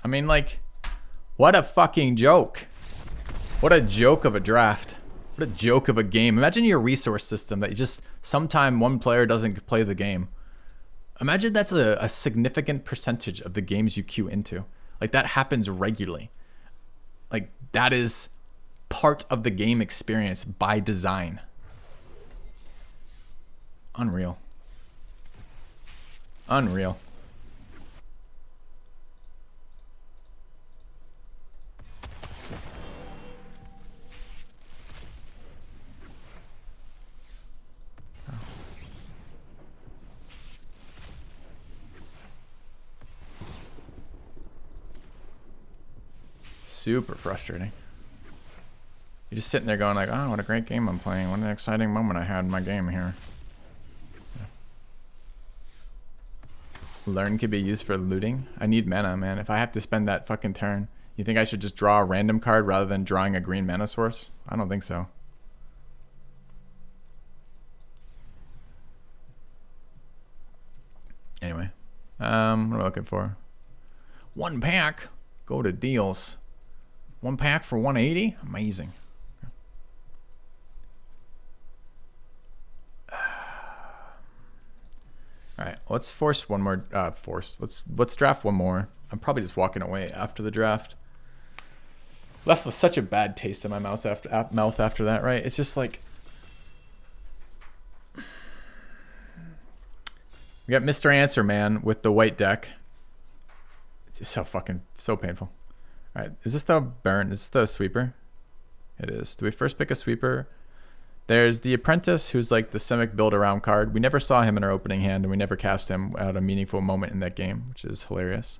I mean, like, what a fucking joke. What a joke of a draft. What a joke of a game. Imagine your resource system that you just sometime one player doesn't play the game. Imagine that's a significant percentage of the games you queue into. Like, that happens regularly. Like, that is part of the game experience by design. Unreal. Unreal. Super frustrating. You're just sitting there going like, oh, what a great game I'm playing. What an exciting moment I had in my game here. Learn could be used for looting. I need mana, man. If I have to spend that fucking turn, you think I should just draw a random card rather than drawing a green mana source? I don't think so. Anyway, what am I looking for? One pack. Go to deals. One pack for 180? Amazing. All right, let's force one more. Let's draft one more. I'm probably just walking away after the draft. Left with such a bad taste in my mouth after that, right? It's just like we got Mr. Answer Man with the white deck. It's just so painful. All right, is this the Baron? Is this the sweeper? It is. Do we first pick a sweeper? There's the Apprentice, who's like the Simic build around card. We never saw him in our opening hand, and we never cast him at a meaningful moment in that game, which is hilarious.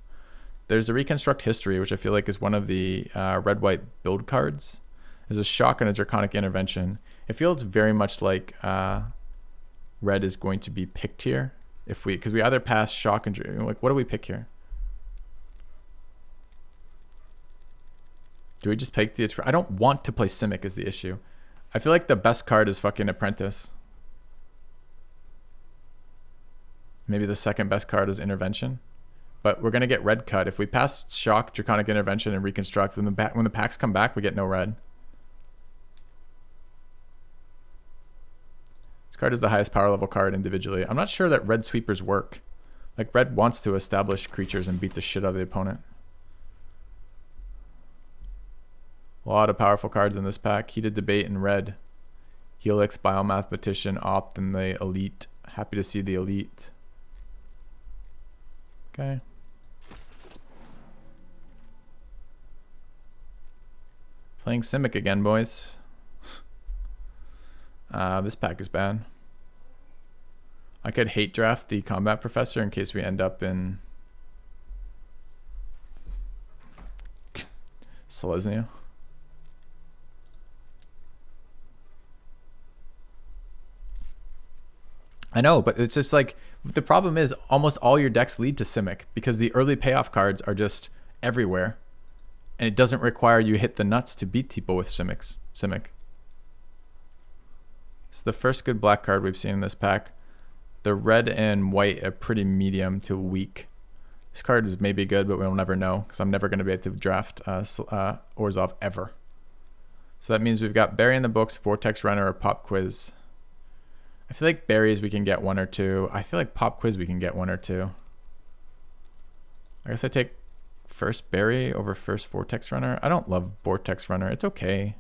There's a Reconstruct History, which I feel like is one of the red-white build cards. There's a Shock and a Draconic Intervention. It feels very much like red is going to be picked here, because we either pass Shock and like, what do we pick here? Do we just pick the... I don't want to play Simic is the issue. I feel like the best card is fucking Apprentice. Maybe the second best card is Intervention. But we're going to get red cut. If we pass Shock, Draconic Intervention, and Reconstruct, when the packs come back, we get no red. This card is the highest power level card individually. I'm not sure that red sweepers work. Like, red wants to establish creatures and beat the shit out of the opponent. A lot of powerful cards in this pack. Heated Debate in red. Helix, Biomathematician, Opt, and the Elite. Happy to see the Elite. Okay. Playing Simic again, boys. This pack is bad. I could hate draft the Combat Professor in case we end up in Selesnya. I know, but it's just like, the problem is almost all your decks lead to Simic because the early payoff cards are just everywhere. And it doesn't require you hit the nuts to beat people with Simic. It's the first good black card we've seen in this pack. The red and white are pretty medium to weak. This card is maybe good, but we'll never know because I'm never going to be able to draft Orzhov ever. So that means we've got Berry in the books, Vortex Runner, or Pop Quiz. I feel like berries we can get one or two. I feel like Pop Quiz we can get one or two. I guess I take first berry over first Vortex Runner. I don't love Vortex Runner. It's okay.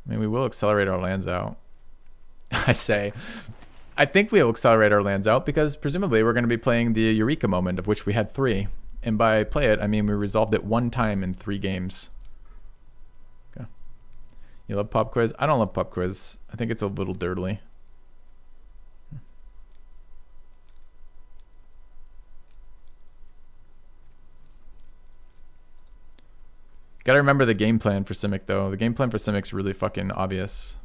I mean, we will accelerate our lands out. I think we'll accelerate our lands out because presumably we're going to be playing the Eureka Moment, of which we had 3. And by play it, I mean we resolved it 1 time in 3 games. You love Pop Quiz? I don't love Pop Quiz. I think it's a little dirtily. Gotta remember the game plan for Simic, though. The game plan for Simic's really fucking obvious.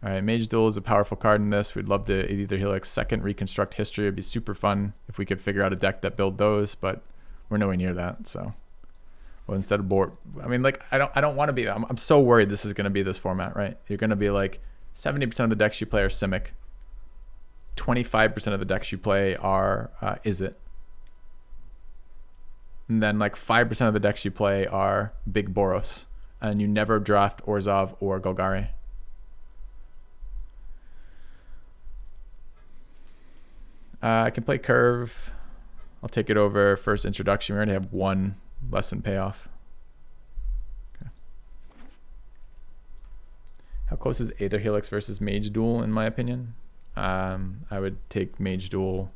Alright, Mage Duel is a powerful card in this. We'd love to either Helix second Reconstruct History. It'd be super fun if we could figure out a deck that build those, but we're nowhere near that, so... Well, instead of board, I mean, like, I don't want to be. I'm so worried this is going to be this format, right? You're going to be like 70% of the decks you play are Simic. 25% of the decks you play are Is It. And then like 5% of the decks you play are big Boros. And you never draft Orzhov or Golgari. I can play Curve. I'll take it over first introduction. We already have one lesson payoff. Okay. How close is Aether Helix versus Mage Duel in my opinion? I would take Mage Duel.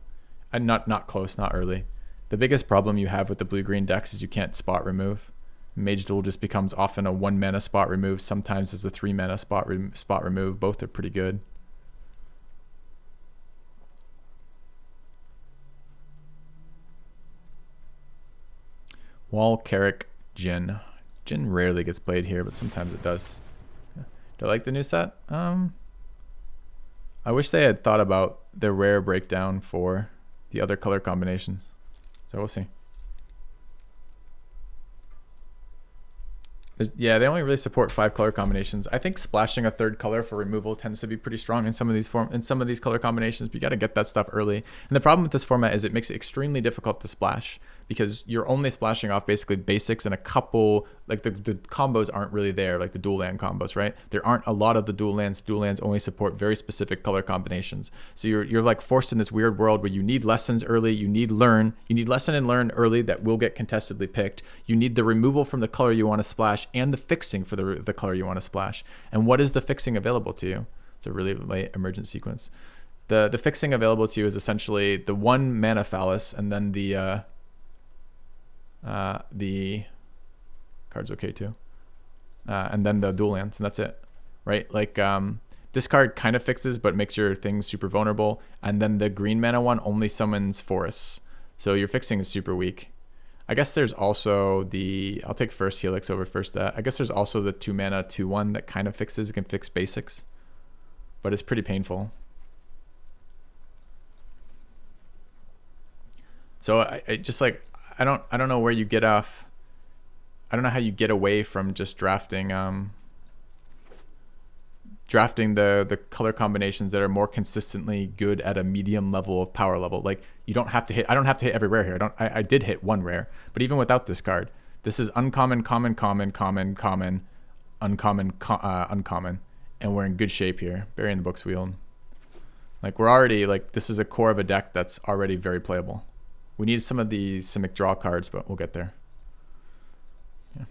Not close, not early. The biggest problem you have with the blue-green decks is you can't spot remove. Mage Duel just becomes often a 1 mana spot remove. Sometimes it's a 3 mana spot remove. Both are pretty good. Wall, Carrick, Jin. Jin rarely gets played here, but sometimes it does. Do I like the new set? I wish they had thought about the rare breakdown for the other color combinations. So we'll see. Yeah, they only really support 5 color combinations. I think splashing a third color for removal tends to be pretty strong in some of these color combinations, but you got to get that stuff early. And the problem with this format is it makes it extremely difficult to splash because you're only splashing off basically basics and a couple, like the combos aren't really there, like the dual land combos, right? There aren't a lot of the dual lands. Dual lands only support very specific color combinations. So you're like forced in this weird world where you need lessons early, you need lesson and learn early that will get contestedly picked. You need the removal from the color you want to splash and the fixing for the color you want to splash. And what is the fixing available to you? It's a really late emergent sequence. The fixing available to you is essentially the 1 mana Phallus and then the card's okay too. And then the dual lands, and that's it, right? Like this card kind of fixes but makes your things super vulnerable, and then the green mana one only summons forests. So your fixing is super weak. I guess there's also I'll take first Helix over first that. I guess there's also the 2 mana 2/1 that kind of fixes, it can fix basics, but it's pretty painful. So I just like, I don't know where you get off. I don't know how you get away from just drafting the color combinations that are more consistently good at a medium level of power level. Like you don't have to hit, I don't have to hit every rare here. I did hit 1 rare, but even without this card, this is uncommon, common, uncommon, and we're in good shape here. Burying the Books Wheel. Like we're already, like this is a core of a deck that's already very playable. We need some of the Simic draw cards, but we'll get there. Yeah.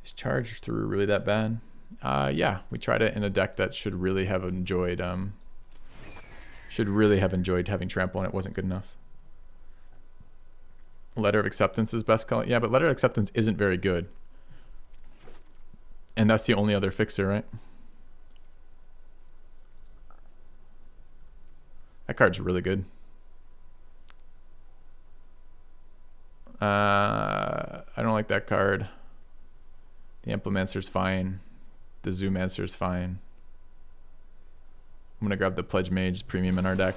Is Charge Through really that bad? Yeah, we tried it in a deck that should really have enjoyed having Trample, and it wasn't good enough. Letter of Acceptance is best color. Yeah, but Letter of Acceptance isn't very good. And that's the only other fixer, right? That card's really good. I don't like that card. The Implementer's fine. The Zoomancer's fine. I'm gonna grab the Pledge Mage premium in our deck.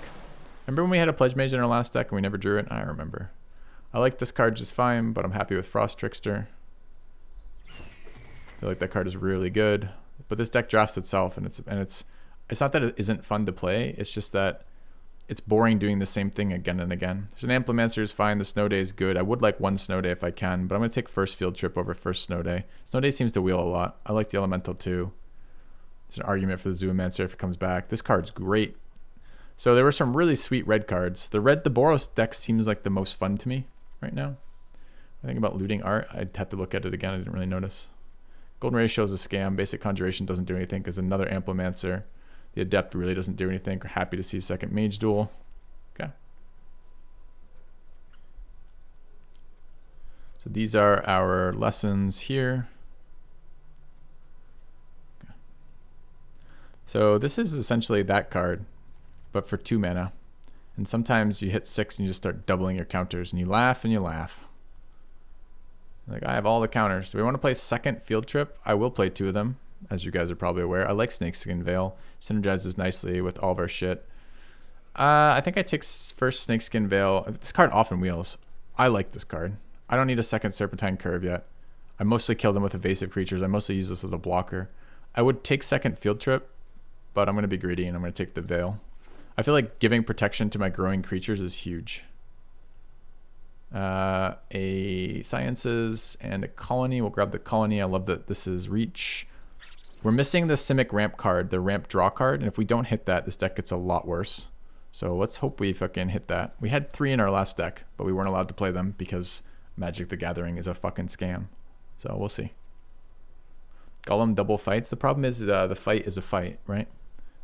Remember when we had a Pledge Mage in our last deck and we never drew it? I remember. I like this card just fine, but I'm happy with Frost Trickster. I feel like that card is really good. But this deck drafts itself, and it's not that it isn't fun to play. It's just that it's boring doing the same thing again and again. There's an Implementor is fine. The Snow Day is good. I would like 1 Snow Day if I can, but I'm going to take first Field Trip over first Snow Day. Snow Day seems to wheel a lot. I like the Elemental too. There's an argument for the Zoomancer if it comes back. This card's great. So there were some really sweet red cards. The Boros deck seems like the most fun to me right now. I think about looting art. I'd have to look at it again. I didn't really notice. Golden Ratio is a scam. Basic Conjuration doesn't do anything because another Implementor. The Adept really doesn't do anything. We're happy to see second Mage Duel. Okay. So these are our lessons here. Okay. So this is essentially that card, but for 2 mana. And sometimes you hit 6 and you just start doubling your counters and you laugh and you laugh. Like, I have all the counters. Do we want to play second Field Trip? I will play 2 of them, as you guys are probably aware. I like Snakeskin Veil. Synergizes nicely with all of our shit. I think I take first Snakeskin Veil. This card often wheels. I like this card. I don't need a second Serpentine Curve yet. I mostly kill them with evasive creatures. I mostly use this as a blocker. I would take second Field Trip, but I'm going to be greedy and I'm going to take the Veil. I feel like giving protection to my growing creatures is huge. A sciences and a colony. We'll grab the colony. I love that this is reach. We're missing the Simic ramp card, the ramp draw card, and if we don't hit that, this deck gets a lot worse. So let's hope we fucking hit that. We had 3 in our last deck, but we weren't allowed to play them because Magic the Gathering is a fucking scam. So we'll see. Golem double fights. The problem is the fight is a fight, right?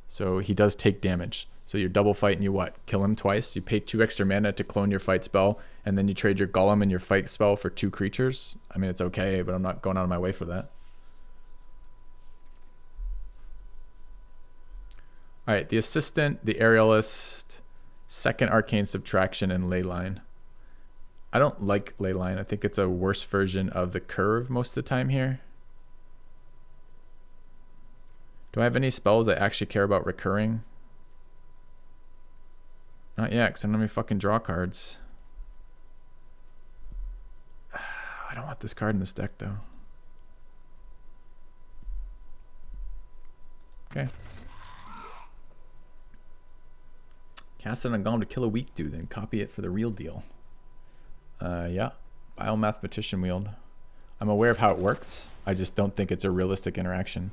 So he does take damage. So you double fight and you what? Kill him twice. You pay 2 extra mana to clone your fight spell, and then you trade your Golem and your fight spell for 2 creatures. I mean, it's okay, but I'm not going out of my way for that. All right, the Assistant, the Aerialist, second Arcane Subtraction, and Leyline. I don't like Leyline. I think it's a worse version of the Curve most of the time here. Do I have any spells that actually care about recurring? Not yet, because I don't have any fucking draw cards. I don't want this card in this deck, though. Okay. Cast it on Golem to kill a weak dude, then copy it for the real deal. Yeah. Biomathematician wield. I'm aware of how it works. I just don't think it's a realistic interaction.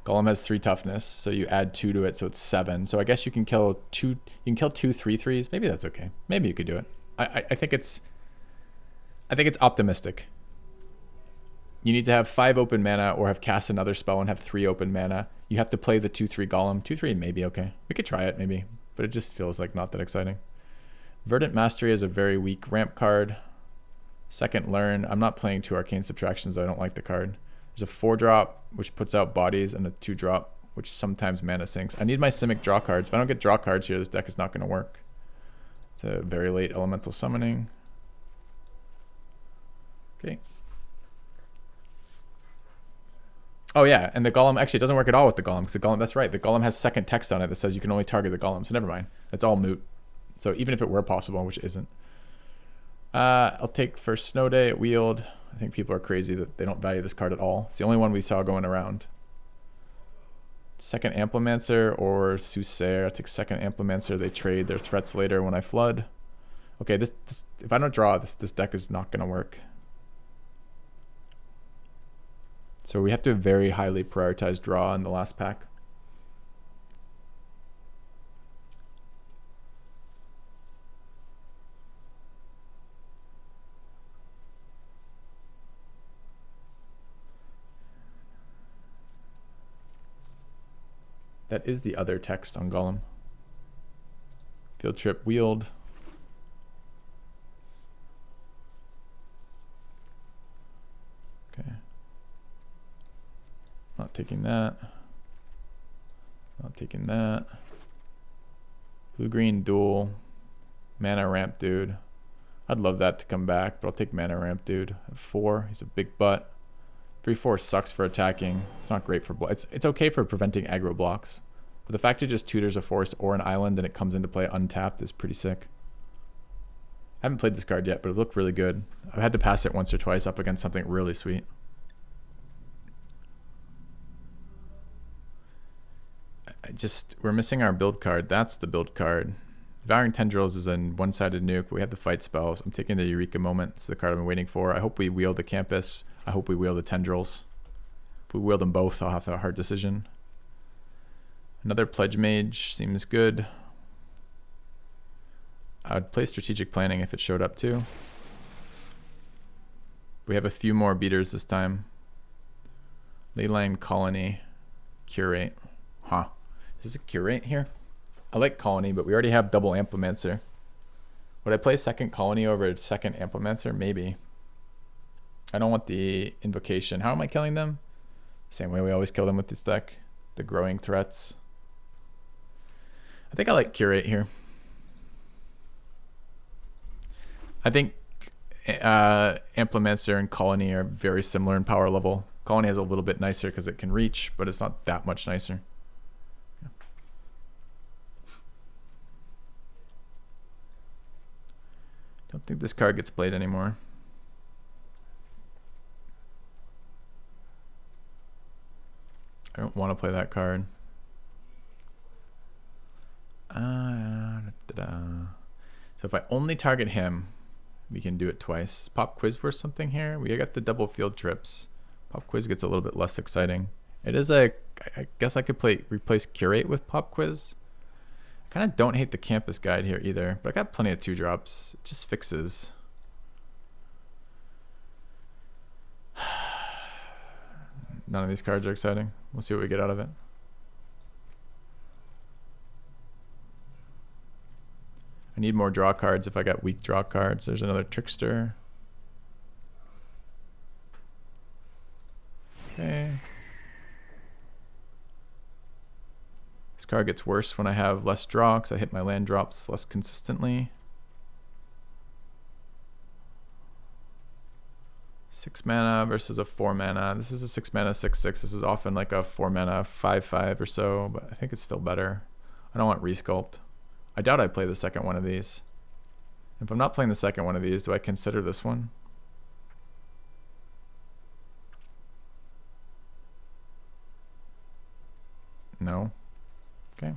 Golem has 3 toughness, so you add 2 to it, so it's 7. So I guess you can kill 2. You can kill 2 3/3s. Maybe that's okay. Maybe you could do it. I think it's optimistic. You need to have 5 open mana or have cast another spell and have 3 open mana. You have to play the 2/3 Golem. 2/3 may be okay. We could try it maybe, but it just feels like not that exciting. Verdant Mastery is a very weak ramp card. Second Learn. I'm not playing 2 Arcane Subtractions, though. I don't like the card. There's a 4-drop, which puts out bodies, and a 2-drop, which sometimes mana sinks. I need my Simic draw cards. If I don't get draw cards here, this deck is not going to work. It's a very late Elemental Summoning. Okay. Oh yeah, and the Golem actually doesn't work at all with the Golem, because the Golem, that's right, the Golem has second text on it that says you can only target the Golem, so never mind. That's all moot. So even if it were possible, which isn't. I'll take first Snow Day at Wield. I think people are crazy that they don't value this card at all. It's the only one we saw going around. Second Amplimancer or Soothsayer. I'll take second Amplimancer. They trade their threats later when I flood. Okay, this if I don't draw, this deck is not going to work. So we have to very highly prioritize draw in the last pack. That is the other text on Golem. Field Trip Wield. Okay. Not taking that. Not taking that. Blue-green duel. Mana Ramp Dude. I'd love that to come back, but I'll take Mana Ramp Dude. At 4, he's a big butt. 3/4 sucks for attacking. It's not great for it's okay for preventing aggro blocks. But the fact it just tutors a forest or an island and it comes into play untapped is pretty sick. I haven't played this card yet, but it looked really good. I've had to pass it once or twice up against something really sweet. We're missing our build card. That's the build card. Devouring Tendrils is a one-sided nuke. We have the fight spells. I'm taking the Eureka Moment. It's the card I've been waiting for. I hope we wield the Campus. I hope we wield the Tendrils. If we wield them both, I'll have a hard decision. Another Pledge Mage seems good. I would play Strategic Planning if it showed up too. We have a few more beaters this time. Leyline, Colony, Curate. Huh. Is this a Curate here? I like Colony, but we already have double Amplimancer. Would I play second Colony over second Amplimancer? Maybe. I don't want the Invocation. How am I killing them? Same way we always kill them with this deck. The growing threats. I think I like Curate here. I think Amplimancer and Colony are very similar in power level. Colony has a little bit nicer because it can reach, but it's not that much nicer. Don't think this card gets played anymore. I don't want to play that card. So if I only target him, we can do it twice. Is Pop Quiz worth something here? We got the double field trips. Pop Quiz gets a little bit less exciting. It is I guess I could replace Curate with Pop Quiz. I kind of don't hate the Campus Guide here either, but I got plenty of 2-drops. It just fixes. None of these cards are exciting. We'll see what we get out of it. I need more draw cards if I got weak draw cards. There's another Trickster. Okay. This card gets worse when I have less draw because I hit my land drops less consistently. 6 mana versus a 4 mana. This is a 6 mana 6/6. This is often like a 4 mana 5/5 or so, but I think it's still better. I don't want Resculpt. I doubt I play the second one of these. If I'm not playing the second one of these, do I consider this one? No. Okay.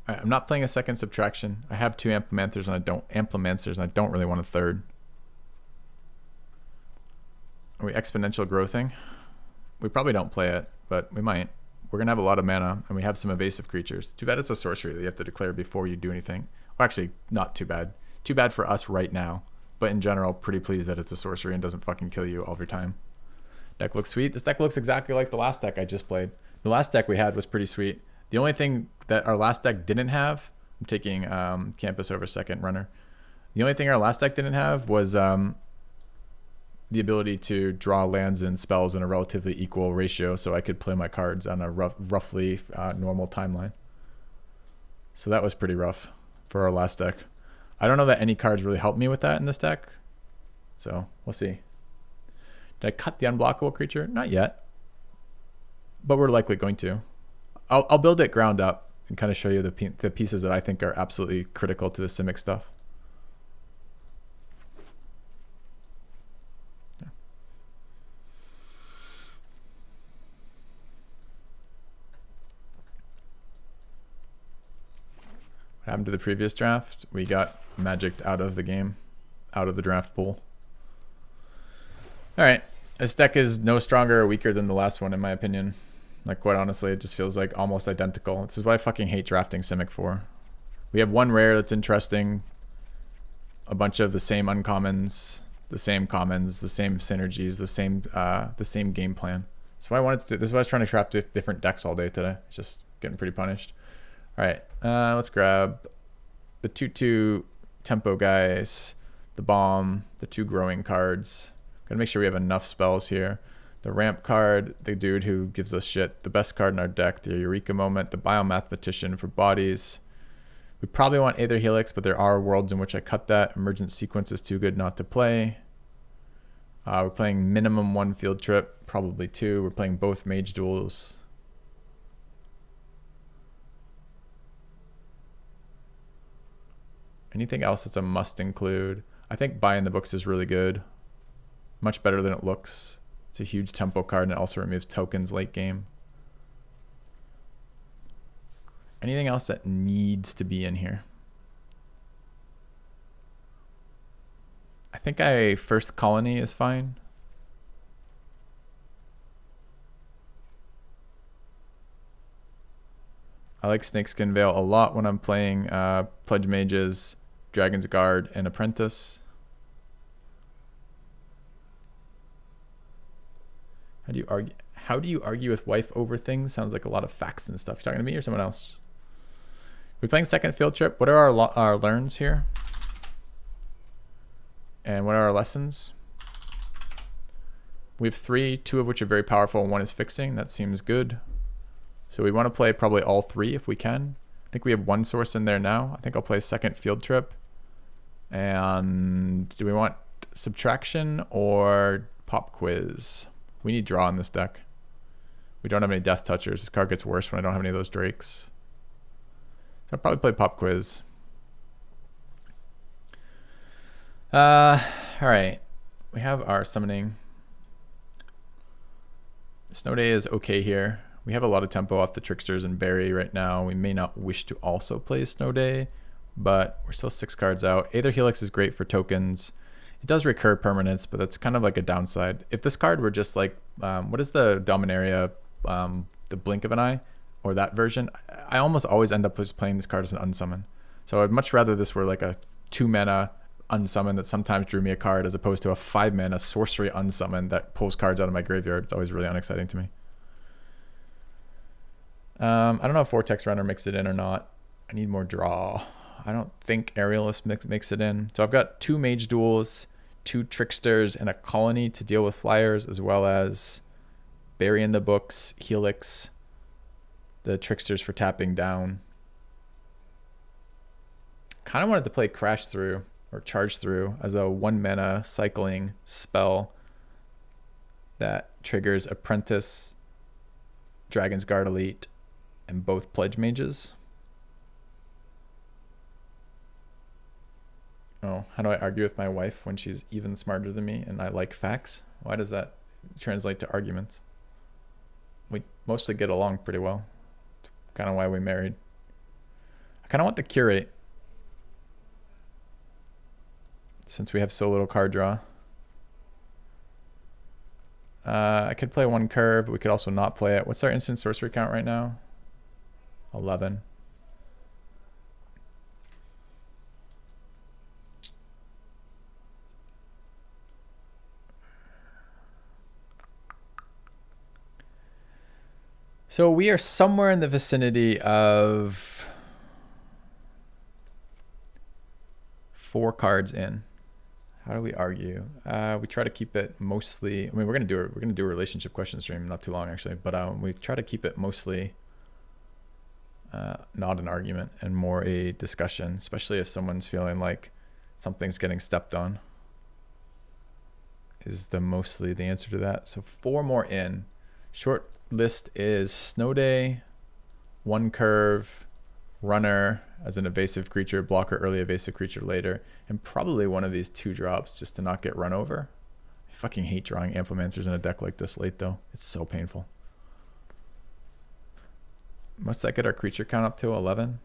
I'm not playing a second Subtraction. I have 2 Amplimancers and I don't really want a third. Are we Exponential Growthing? We probably don't play it, but we might. We're gonna have a lot of mana and we have some evasive creatures. Too bad it's a sorcery that you have to declare before you do anything. Well, actually, not too bad. Too bad for us right now, but in general, pretty pleased that it's a sorcery and doesn't fucking kill you all your time. Deck looks sweet. This deck looks exactly like the last deck I just played. The last deck we had was pretty sweet. The only thing that our last deck didn't have, I'm taking Campus over second runner. The only thing our last deck didn't have was the ability to draw lands and spells in a relatively equal ratio, so I could play my cards on a roughly normal timeline. So that was pretty rough for our last deck. I don't know that any cards really helped me with that in this deck, so we'll see. Did I cut the unblockable creature? Not yet, but we're likely going to. I'll build it ground up and kind of show you the pieces that I think are absolutely critical to the Simic stuff. Yeah. What happened to the previous draft? We got magicked out of the game, out of the draft pool. All right, this deck is no stronger or weaker than the last one in my opinion. Like, quite honestly, it just feels like almost identical. This is what I fucking hate drafting Simic for. We have one rare that's interesting, a bunch of the same uncommons, the same commons, the same synergies, the same game plan. So I wanted to. This is why I was trying to draft different decks all day today. Just getting pretty punished. All right, let's grab the 2/2 tempo guys, the bomb, the 2 growing cards. Gotta make sure we have enough spells here. The ramp card, the dude who gives us shit, the best card in our deck, the Eureka Moment, the Biomathematician for bodies. We probably want Aether Helix, but there are worlds in which I cut that. Emergent Sequence is too good not to play. We're playing minimum 1 field trip, probably 2. We're playing both Mage Duels. Anything else that's a must include? I think Buying the Books is really good. Much better than it looks. It's a huge tempo card and it also removes tokens late game. Anything else that needs to be in here? I think First Colony is fine. I like Snakeskin Veil a lot when I'm playing Pledge Mages, Dragon's Guard, and Apprentice. How do you argue with wife over things? Sounds like a lot of facts and stuff. You talking to me or someone else? We're playing second field trip. What are our learns here? And what are our lessons? We have 3, 2 of which are very powerful, and 1 is fixing. That seems good. So we want to play probably all 3 if we can. I think we have 1 source in there now. I think I'll play second field trip. And do we want Subtraction or Pop Quiz? We need draw in this deck. We don't have any Death Touchers. This card gets worse when I don't have any of those Drakes. So I'll probably play Pop Quiz. Uh, all right. We have our summoning. Snow Day is okay here. We have a lot of tempo off the Tricksters and Berry right now. We may not wish to also play Snow Day, but we're still 6 cards out. Aether Helix is great for tokens. It does recur permanents, but that's kind of like a downside. If this card were just like, what is the Dominaria, the Blink of an Eye, or that version, I almost always end up just playing this card as an unsummon. So I'd much rather this were like a 2 mana unsummon that sometimes drew me a card, as opposed to a 5 mana sorcery unsummon that pulls cards out of my graveyard. It's always really unexciting to me. I don't know if Vortex Runner makes it in or not. I need more draw. I don't think Aerialist makes it in. So I've got 2 Mage Duels, 2 Tricksters, and a Colony to deal with flyers, as well as Bury in the Books, Helix, the Tricksters for tapping down. Kind of wanted to play Crash Through or Charge Through as a 1 mana cycling spell that triggers Apprentice, Dragon's Guard Elite, and both Pledge Mages. Oh, how do I argue with my wife when she's even smarter than me and I like facts? Why does that translate to arguments? We mostly get along pretty well. It's kind of why we married. I kind of want the Curate, since we have so little card draw. I could play 1 curve, but we could also not play it. What's our instant sorcery count right now? 11. So we are somewhere in the vicinity of 4 cards in. How do we argue? We try to keep it mostly. I mean, we're gonna do a relationship question stream not too long actually, but we try to keep it mostly not an argument and more a discussion, especially if someone's feeling like something's getting stepped on. Is mostly the answer to that. So 4 more in. Short list is Snow Day, 1 curve, Runner as an evasive creature, blocker early, evasive creature later, and probably one of these 2 drops just to not get run over. I fucking hate drawing Amplimancers in a deck like this late though. It's so painful. What's that get our creature count up to? 11?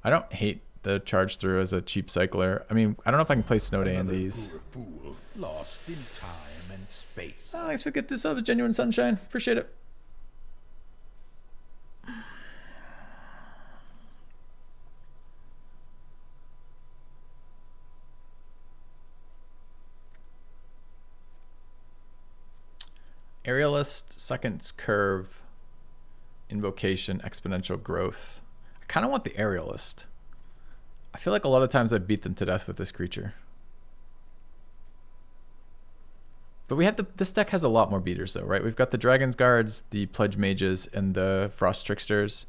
I don't hate the Charge Through as a cheap cycler. I mean, I don't know if I can play Snow Day in these. Fool, lost in time and space. Oh, thanks for getting this out of Genuine Sunshine. Appreciate it. Aerialist, Second's Curve, Invocation, Exponential Growth. I kind of want the Aerialist. I feel like a lot of times I beat them to death with this creature. But we have this deck has a lot more beaters though, right? We've got the Dragon's Guards, the Pledge Mages, and the Frost Tricksters.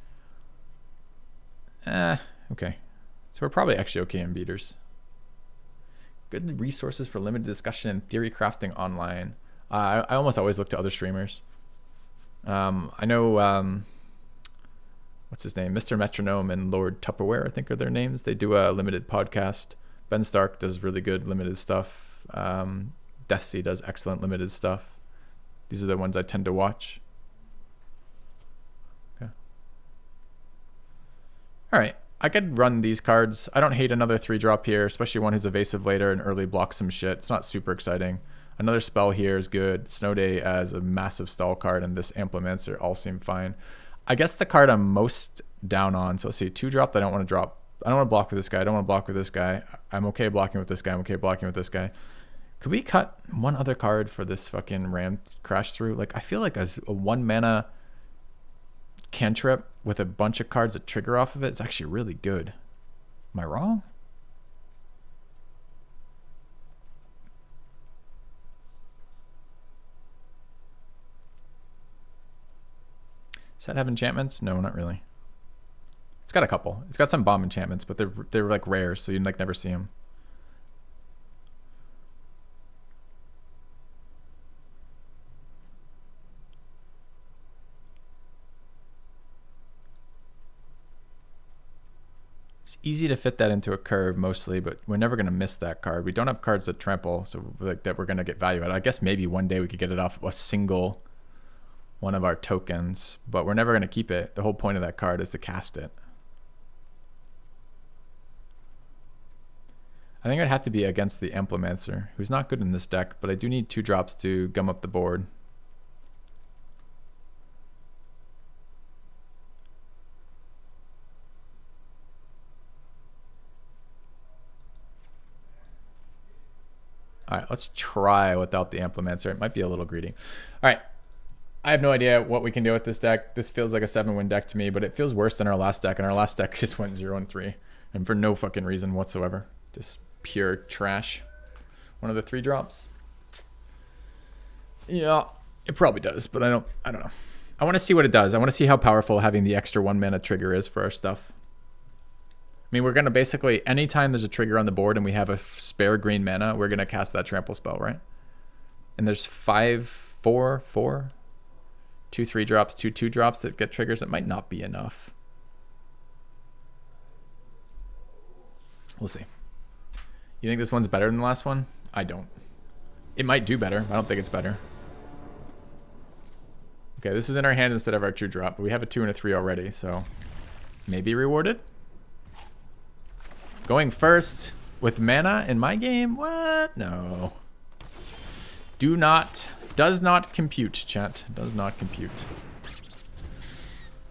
Okay. So we're probably actually okay in beaters. Good resources for limited discussion and theory crafting online. I almost always look to other streamers. I know, what's his name? Mr. Metronome and Lord Tupperware, I think are their names. They do a limited podcast. Ben Stark does really good limited stuff. Deathsea does excellent limited stuff. These are the ones I tend to watch. Okay. All right. I could run these cards. I don't hate another 3-drop here, especially one who's evasive later and early blocks some shit. It's not super exciting. Another spell here is good. Snow Day as a massive stall card and this Amplimancer all seem fine. I guess the card I'm most down on, so let's see, 2-drop that I don't want to drop. I don't want to block with this guy. I don't want to block with this guy. I'm okay blocking with this guy. I'm okay blocking with this guy. Could we cut 1 other card for this fucking Ram Crash Through? Like, I feel like as a 1 mana cantrip with a bunch of cards that trigger off of it is actually really good. Am I wrong? Does that have enchantments? No, not really. It's got a couple. It's got some bomb enchantments, but they're like rare, so you like never see them. It's easy to fit that into a curve mostly, but we're never going to miss that card. We don't have cards that trample, so like that we're going to get value out. I guess maybe one day we could get it off a single one of our tokens, but we're never going to keep it. The whole point of that card is to cast it. I think I'd have to be against the Implementor, who's not good in this deck, but I do need 2 drops to gum up the board. All right, let's try without the Implementor. It might be a little greedy. All right, I have no idea what we can do with this deck. This feels like a 7-win deck to me, but it feels worse than our last deck, and our last deck just went 0-3, and for no fucking reason whatsoever. Just pure trash. One of the 3 drops. Yeah, it probably does, but I don't know. I want to see what it does. I want to see how powerful having the extra 1 mana trigger is for our stuff. I mean, we're going to basically, anytime there's a trigger on the board and we have a spare green mana, we're going to cast that trample spell, right? And there's 5, 4, 2 3 drops, 2 2 drops that get triggers. It might not be enough. We'll see. You think this one's better than the last one? I don't. It might do better. I don't think it's better. Okay, this is in our hand instead of our 2 drop, but we have a 2 and a 3 already, so maybe rewarded. Going first with mana in my game? What? No. Does not compute, chat. Does not compute.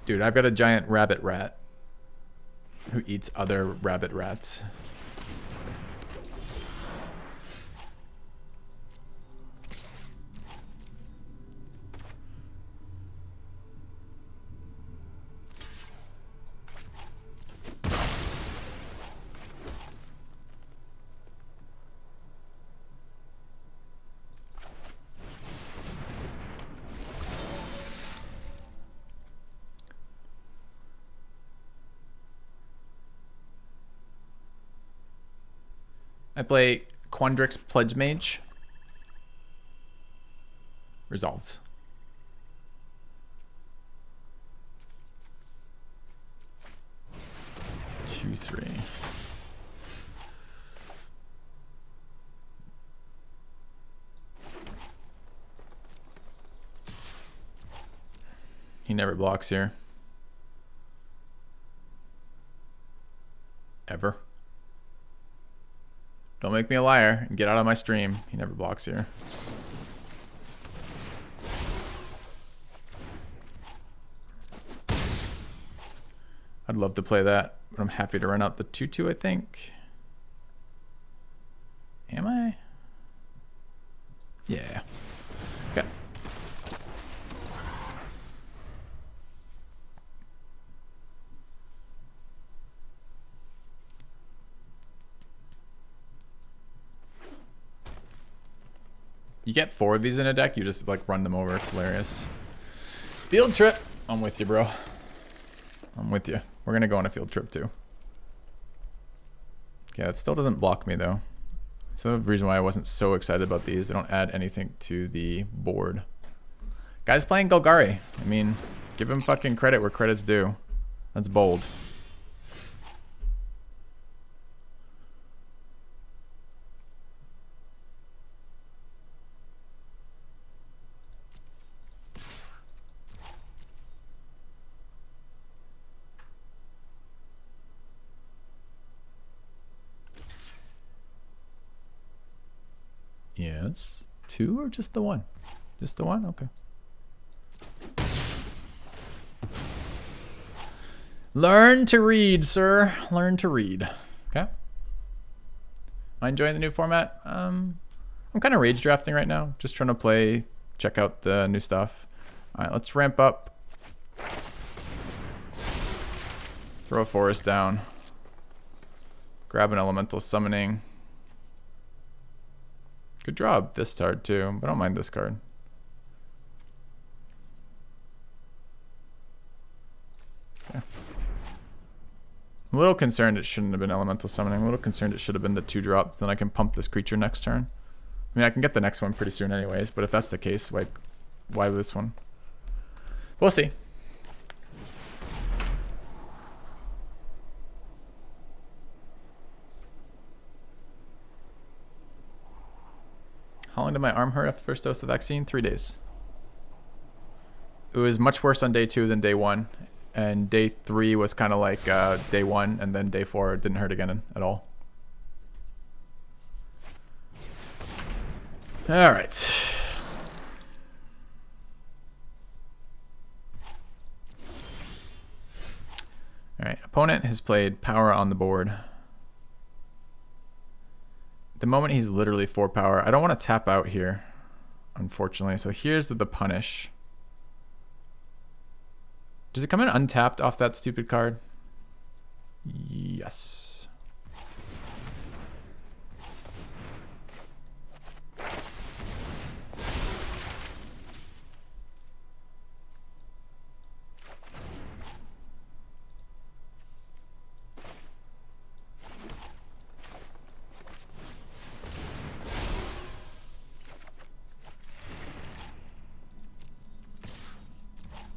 Dude, I've got a giant rabbit rat who eats other rabbit rats. I play Quandrix Pledge Mage. Resolves. Two, 3. He never blocks here. Ever. Don't make me a liar and get out of my stream. He never blocks here. I'd love to play that, but I'm happy to run out the 2/2, I think. Am I? Yeah. Okay. You get 4 of these in a deck, you just like run them over. It's hilarious. Field trip. I'm with you, bro. I'm with you. We're gonna go on a field trip too. Yeah, it still doesn't block me though. That's the reason why I wasn't so excited about these. They don't add anything to the board. Guy's playing Golgari. I mean, give him fucking credit where credit's due. That's bold. Yes. 2 or just the 1? Just the 1? Okay. Learn to read, sir. Learn to read. Okay. Am I enjoying the new format? I'm kind of rage drafting right now. Just trying to play, check out the new stuff. All right, let's ramp up. Throw a forest down. Grab an elemental summoning. Good job this card too, but I don't mind this card. Okay. I'm a little concerned it shouldn't have been elemental summoning. I'm a little concerned it should have been the 2 drops. Then I can pump this creature next turn. I mean, I can get the next one pretty soon anyways, but if that's the case, like, why this one? We'll see. How long did my arm hurt after the first dose of vaccine? 3 days. It was much worse on day 2 than day 1. And day 3 was kind of like day 1. And then day 4 it didn't hurt again at all. All right. All right. Opponent has played power on the board. At the moment, he's literally 4 power. I don't want to tap out here, unfortunately. So here's the punish. Does it come in untapped off that stupid card? Yes.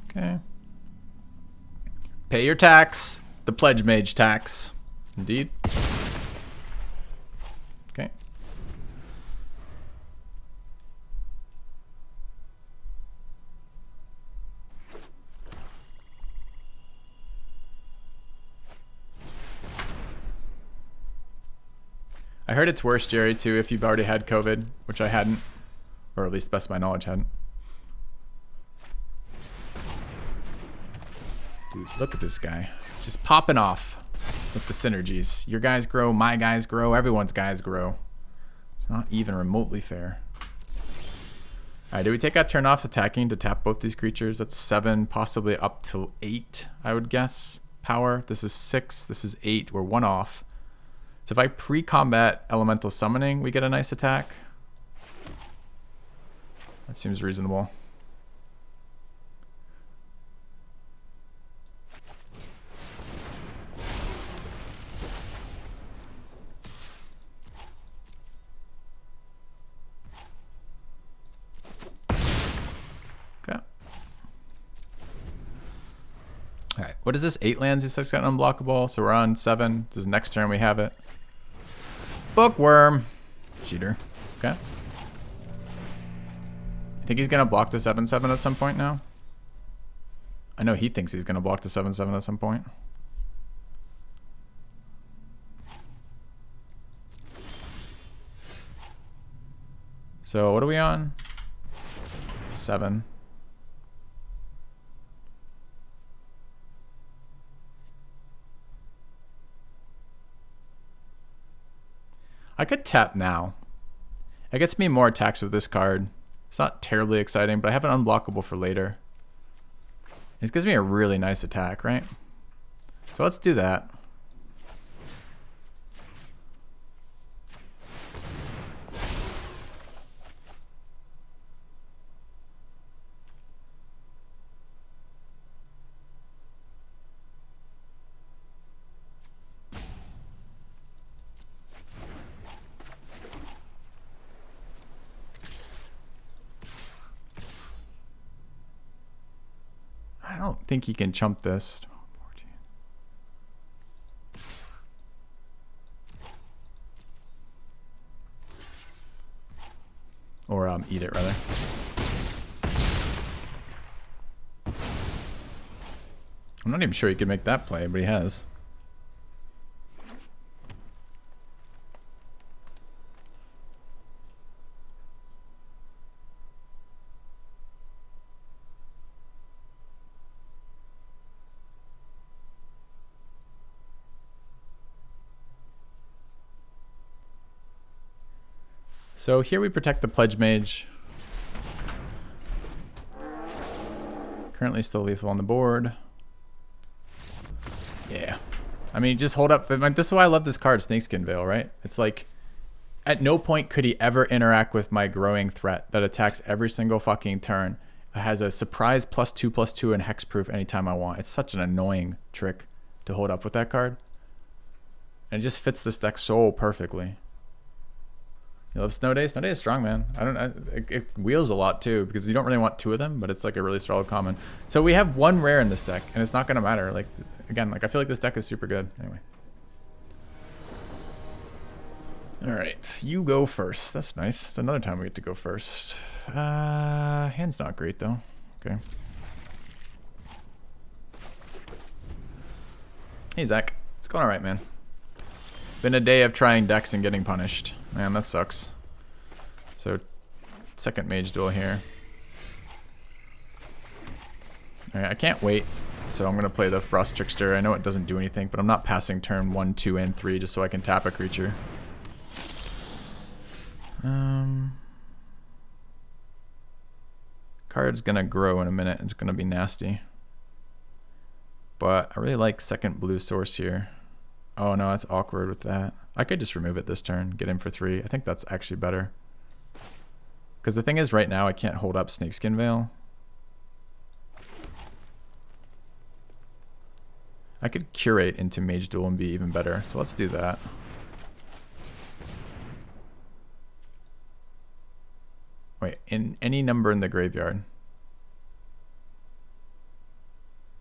Okay. Pay your tax. The pledge mage tax. Indeed. Okay. I heard it's worse, Jerry, too, if you've already had COVID, which I hadn't. Or at least best of my knowledge hadn't. Dude, look at this guy. Just popping off with the synergies. Your guys grow, my guys grow, everyone's guys grow. It's not even remotely fair. Alright, did we take that turn off attacking to tap both these creatures? That's 7, possibly up to 8, I would guess. Power. This is 6, this is 8. We're 1 off. So if I pre-combat elemental summoning, we get a nice attack. That seems reasonable. Alright, what is this? 8 lands, he's got unblockable, so we're on 7. This is next turn we have it. Bookworm. Cheater. Okay. I think he's going to block the 7/7 at some point now. I know he thinks he's going to block the 7/7 at some point. So what are we on? 7. I could tap now. It gets me more attacks with this card. It's not terribly exciting, but I have an unblockable for later. It gives me a really nice attack, right? So let's do that. I don't think he can chump this. Or eat it, rather. I'm not even sure he could make that play, but he has. So here we protect the Pledge Mage. Currently still lethal on the board. Yeah. I mean, just hold up. This is why I love this card, Snakeskin Veil, right? It's like, at no point could he ever interact with my growing threat that attacks every single fucking turn. It has a surprise +2/+2 and hexproof anytime I want. It's such an annoying trick to hold up with that card. And it just fits this deck so perfectly. You love Snow Day? Snow Day is strong, man. It wheels a lot too, because you don't really want 2 of them, but it's like a really solid common. So we have 1 rare in this deck, and it's not gonna matter. Like, again, like I feel like this deck is super good. Anyway. All right, you go first. That's nice. It's another time we get to go first. Hand's not great though. Okay. Hey Zach, it's going all right, man. Been a day of trying decks and getting punished. Man, that sucks. So, second mage duel here. All right, I can't wait. So I'm gonna play the Frost Trickster. I know it doesn't do anything, but I'm not passing turn 1, 2, and 3 just so I can tap a creature. Card's gonna grow in a minute. It's gonna be nasty. But I really like second blue source here. Oh no, that's awkward with that. I could just remove it this turn, get in for 3. I think that's actually better. Because the thing is, right now I can't hold up Snakeskin Veil. I could curate into Mage Duel and be even better. So let's do that. Wait, in any number in the graveyard.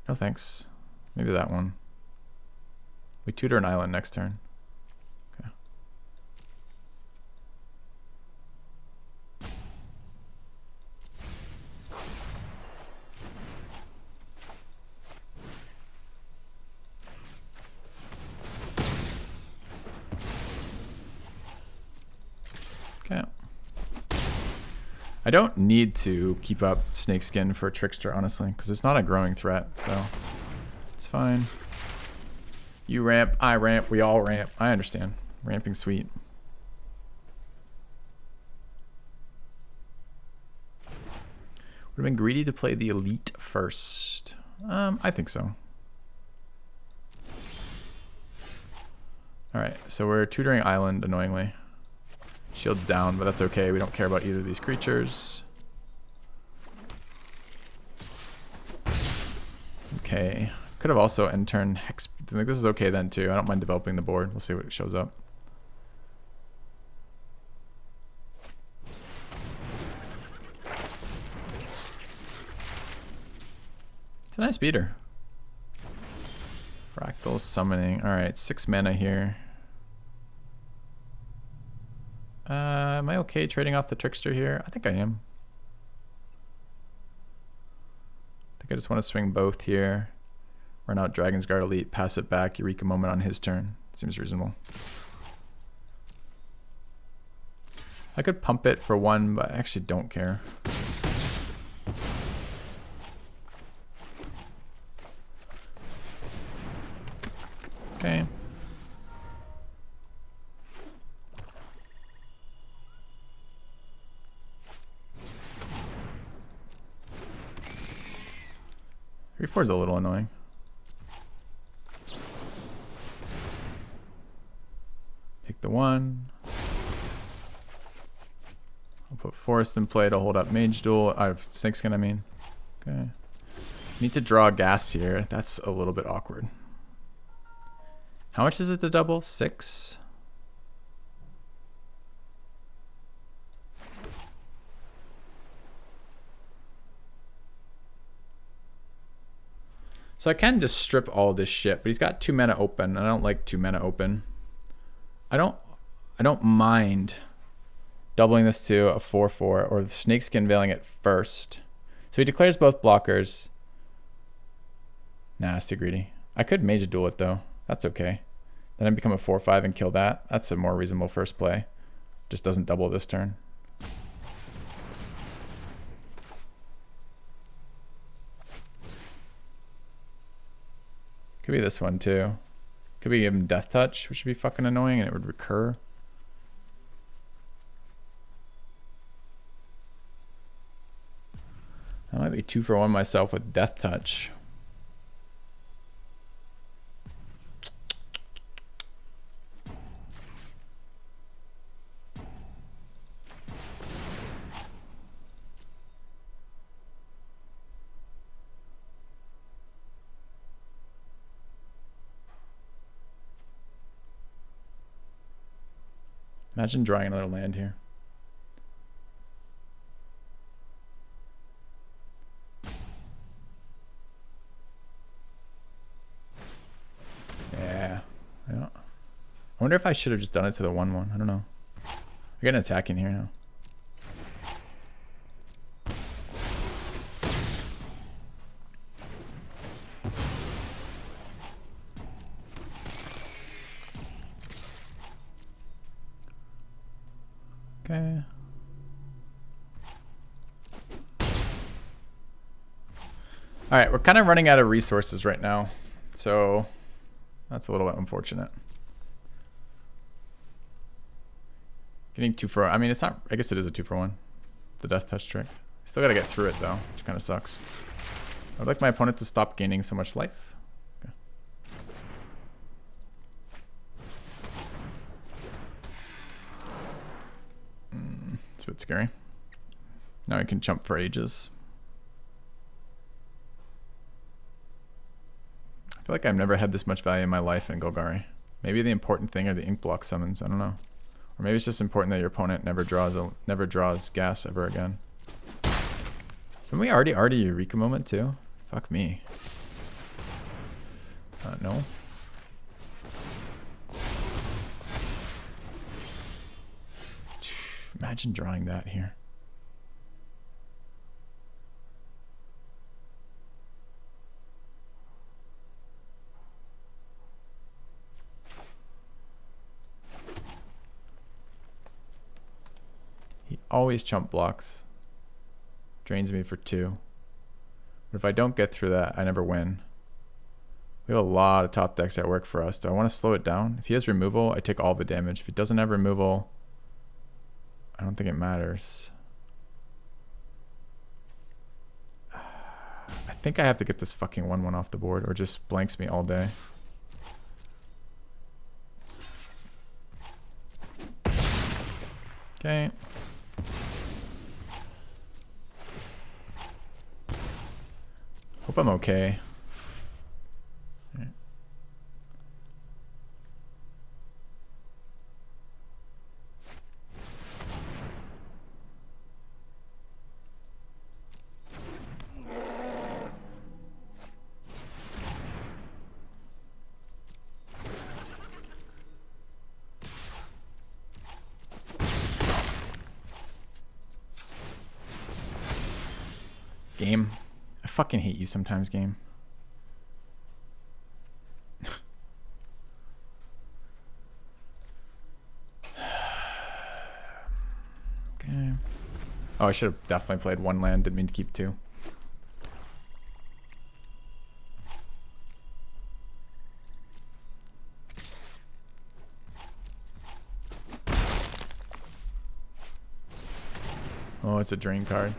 No thanks. Maybe that one. We tutor an island next turn. Okay. Okay. I don't need to keep up Snakeskin for Trickster, honestly, because it's not a growing threat, so it's fine. You ramp, I ramp, we all ramp. I understand. Ramping sweet. Would have been greedy to play the elite first. I think so. Alright, so we're tutoring island, annoyingly. Shield's down, but that's okay. We don't care about either of these creatures. Okay. Could have also end turn Hex. I think this is okay then too. I don't mind developing the board. We'll see what shows up. It's a nice beater. Fractal summoning. Alright, 6 mana here. Am I okay trading off the Trickster here? I think I am. I think I just want to swing both here. Run out Dragon's Guard Elite, pass it back, Eureka Moment on his turn. Seems reasonable. I could pump it for 1, but I actually don't care. Okay. Three, 4 is a little annoying. Take the 1. I'll put Forest in play to hold up Mage Duel. I have Snakeskin, I mean. Okay. Need to draw gas here. That's a little bit awkward. How much is it to double? 6? So I can just strip all this shit, but he's got 2 mana open. I don't like 2 mana open. I don't mind doubling this to a 4/4 or Snakeskin Veiling it first. So he declares both blockers. Nah, it's too greedy. I could Mage Duel it though. That's okay. Then I become a 4/5 and kill that. That's a more reasonable first play. Just doesn't double this turn. Could be this one too. Could be give him Death Touch, which would be fucking annoying, and it would recur. I might be 2 for 1 myself with Death Touch. Imagine drawing another land here. Yeah. I wonder if I should have just done it to the 1/1. I don't know. We're getting attacking here now. Okay. All right, we're kind of running out of resources right now, so that's a little bit unfortunate. Getting 2 for, I mean, it's not, I guess it is a 2 for 1. The death touch trick. Still got to get through it though, which kind of sucks. I'd like my opponent to stop gaining so much life. Okay. It's a bit scary. Now I can jump for ages. I feel like I've never had this much value in my life in Golgari. Maybe the important thing are the ink block summons, I don't know. Or maybe it's just important that your opponent never draws gas ever again. Can we already Eureka moment too? Fuck me. No. Imagine drawing that here. He always chump blocks. Drains me for 2. But if I don't get through that, I never win. We have a lot of top decks that work for us. Do I want to slow it down? If he has removal, I take all the damage. If he doesn't have removal, I don't think it matters. I think I have to get this fucking 1/1 off the board or just blanks me all day. Okay. Hope I'm okay. Right. Game. I fucking hate you sometimes, game. Okay. Oh, I should have definitely played 1 land. Didn't mean to keep 2. Oh, it's a drain card.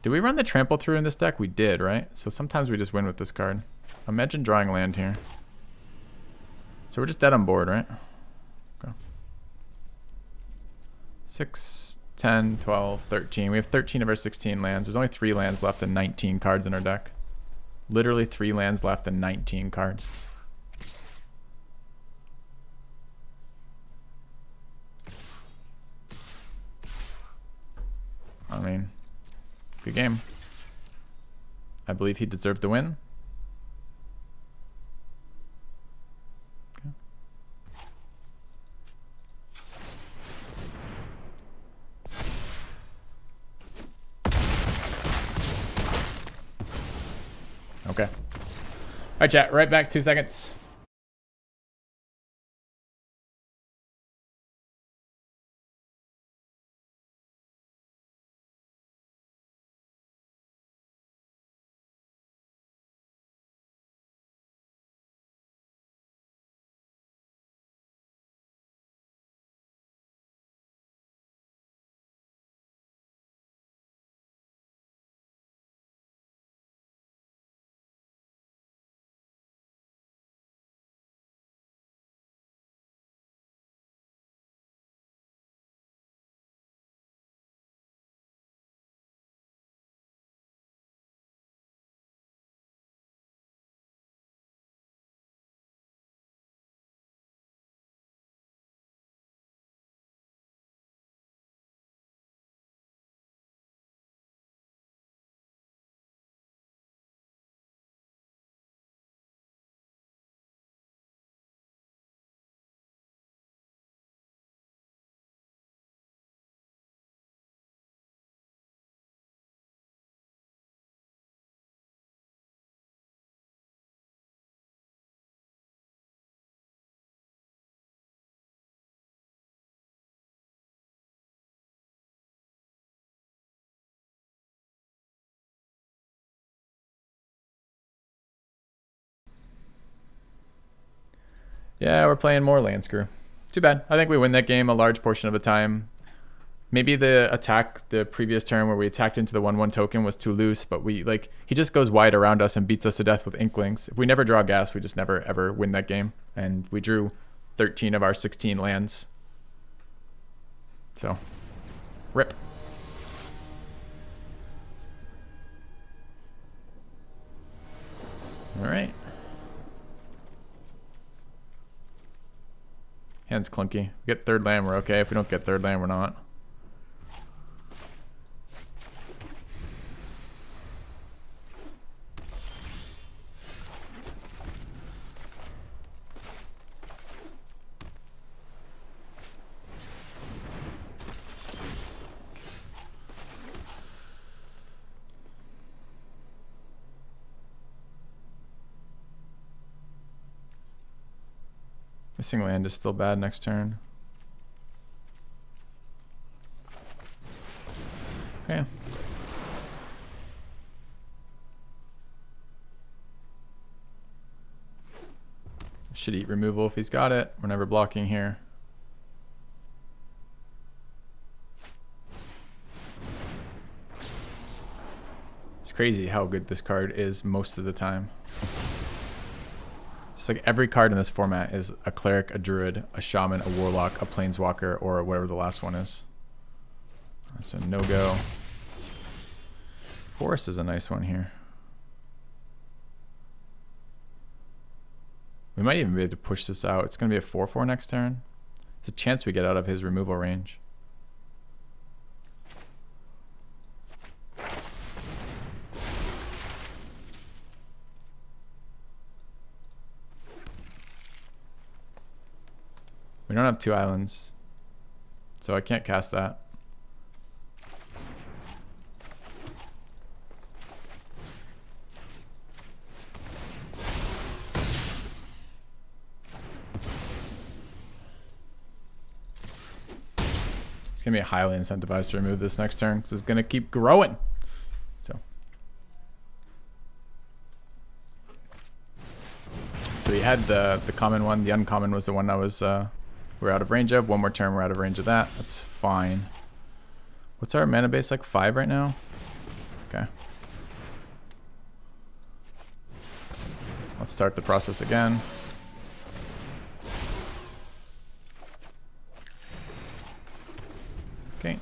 Did we run the trample through in this deck? We did, right? So sometimes we just win with this card. Imagine drawing land here. So we're just dead on board, right? Go. 6, 10, 12, 13. We have 13 of our 16 lands. There's only 3 lands left and 19 cards in our deck. Literally 3 lands left and 19 cards. I mean, good game. I believe he deserved the win. Okay. All right, chat. Right back. 2 seconds. Yeah, we're playing more land screw. Too bad. I think we win that game a large portion of the time. Maybe the attack the previous turn where we attacked into the 1/1 token was too loose, but he just goes wide around us and beats us to death with Inklings. If we never draw gas, we just never ever win that game. And we drew 13 of our 16 lands. So, rip. All right. Hand's clunky. We get third land, we're okay. If we don't get third land, we're not. Missing land is still bad next turn. Okay. Should eat removal if he's got it. We're never blocking here. It's crazy how good this card is most of the time. Just like every card in this format is a cleric, a druid, a shaman, a warlock, a planeswalker, or whatever the last one is. That's a no-go. Forest is a nice one here. We might even be able to push this out. It's going to be a 4/4 next turn. There's a chance we get out of his removal range. We don't have 2 islands, so I can't cast that. It's gonna be highly incentivized to remove this next turn because it's gonna keep growing. So we had the common one. The uncommon was the one that was we're out of range of. One more turn, we're out of range of that. That's fine. What's our mana base, like 5 right now? Okay. Let's start the process again. Okay.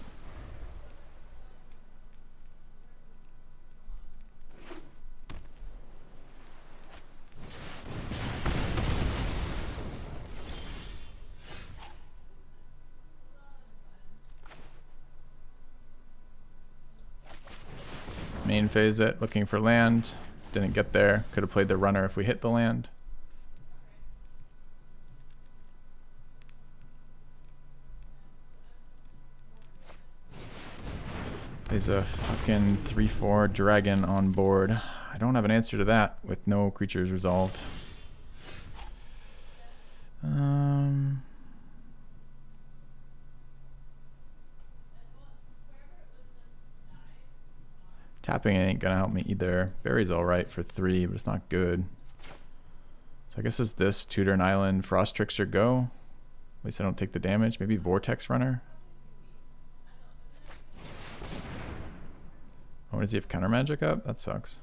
Main phase it, looking for land. Didn't get there. Could have played the runner if we hit the land. There's a fucking 3/4 dragon on board. I don't have an answer to that with no creatures resolved. Tapping ain't gonna help me either. Berry's alright for 3, but it's not good. So I guess it's this, tutor an island, frost trickster go. At least I don't take the damage. Maybe vortex runner. Oh, does he have counter magic up? That sucks.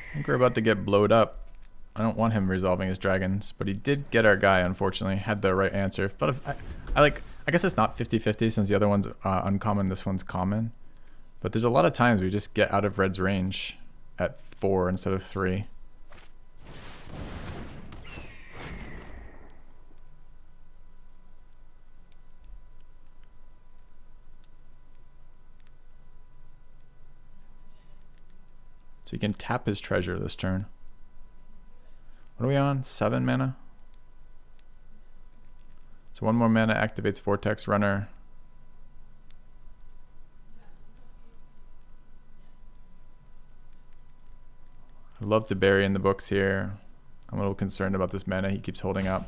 I think we're about to get blowed up. I don't want him resolving his dragons, but he did get our guy, unfortunately. Had the right answer. But if I guess it's not 50-50 since the other one's uncommon, this one's common. But there's a lot of times we just get out of red's range at 4 instead of 3. So you can tap his treasure this turn. What are we on? 7 mana? So 1 more mana activates Vortex Runner. I'd love to bury in the books here. I'm a little concerned about this mana he keeps holding up.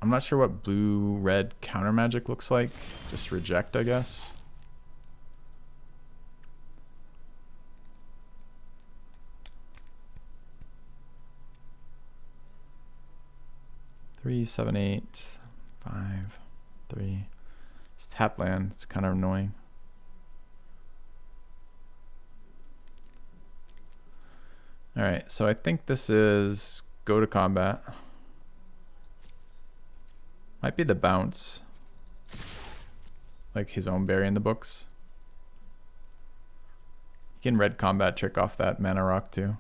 I'm not sure what blue-red counter magic looks like. Just reject, I guess. Three, 7, 8, 5, 3. It's tap land. It's kind of annoying. Alright, so I think this is go to combat. Might be the bounce. Like his own berry in the books. He can red combat trick off that mana rock too.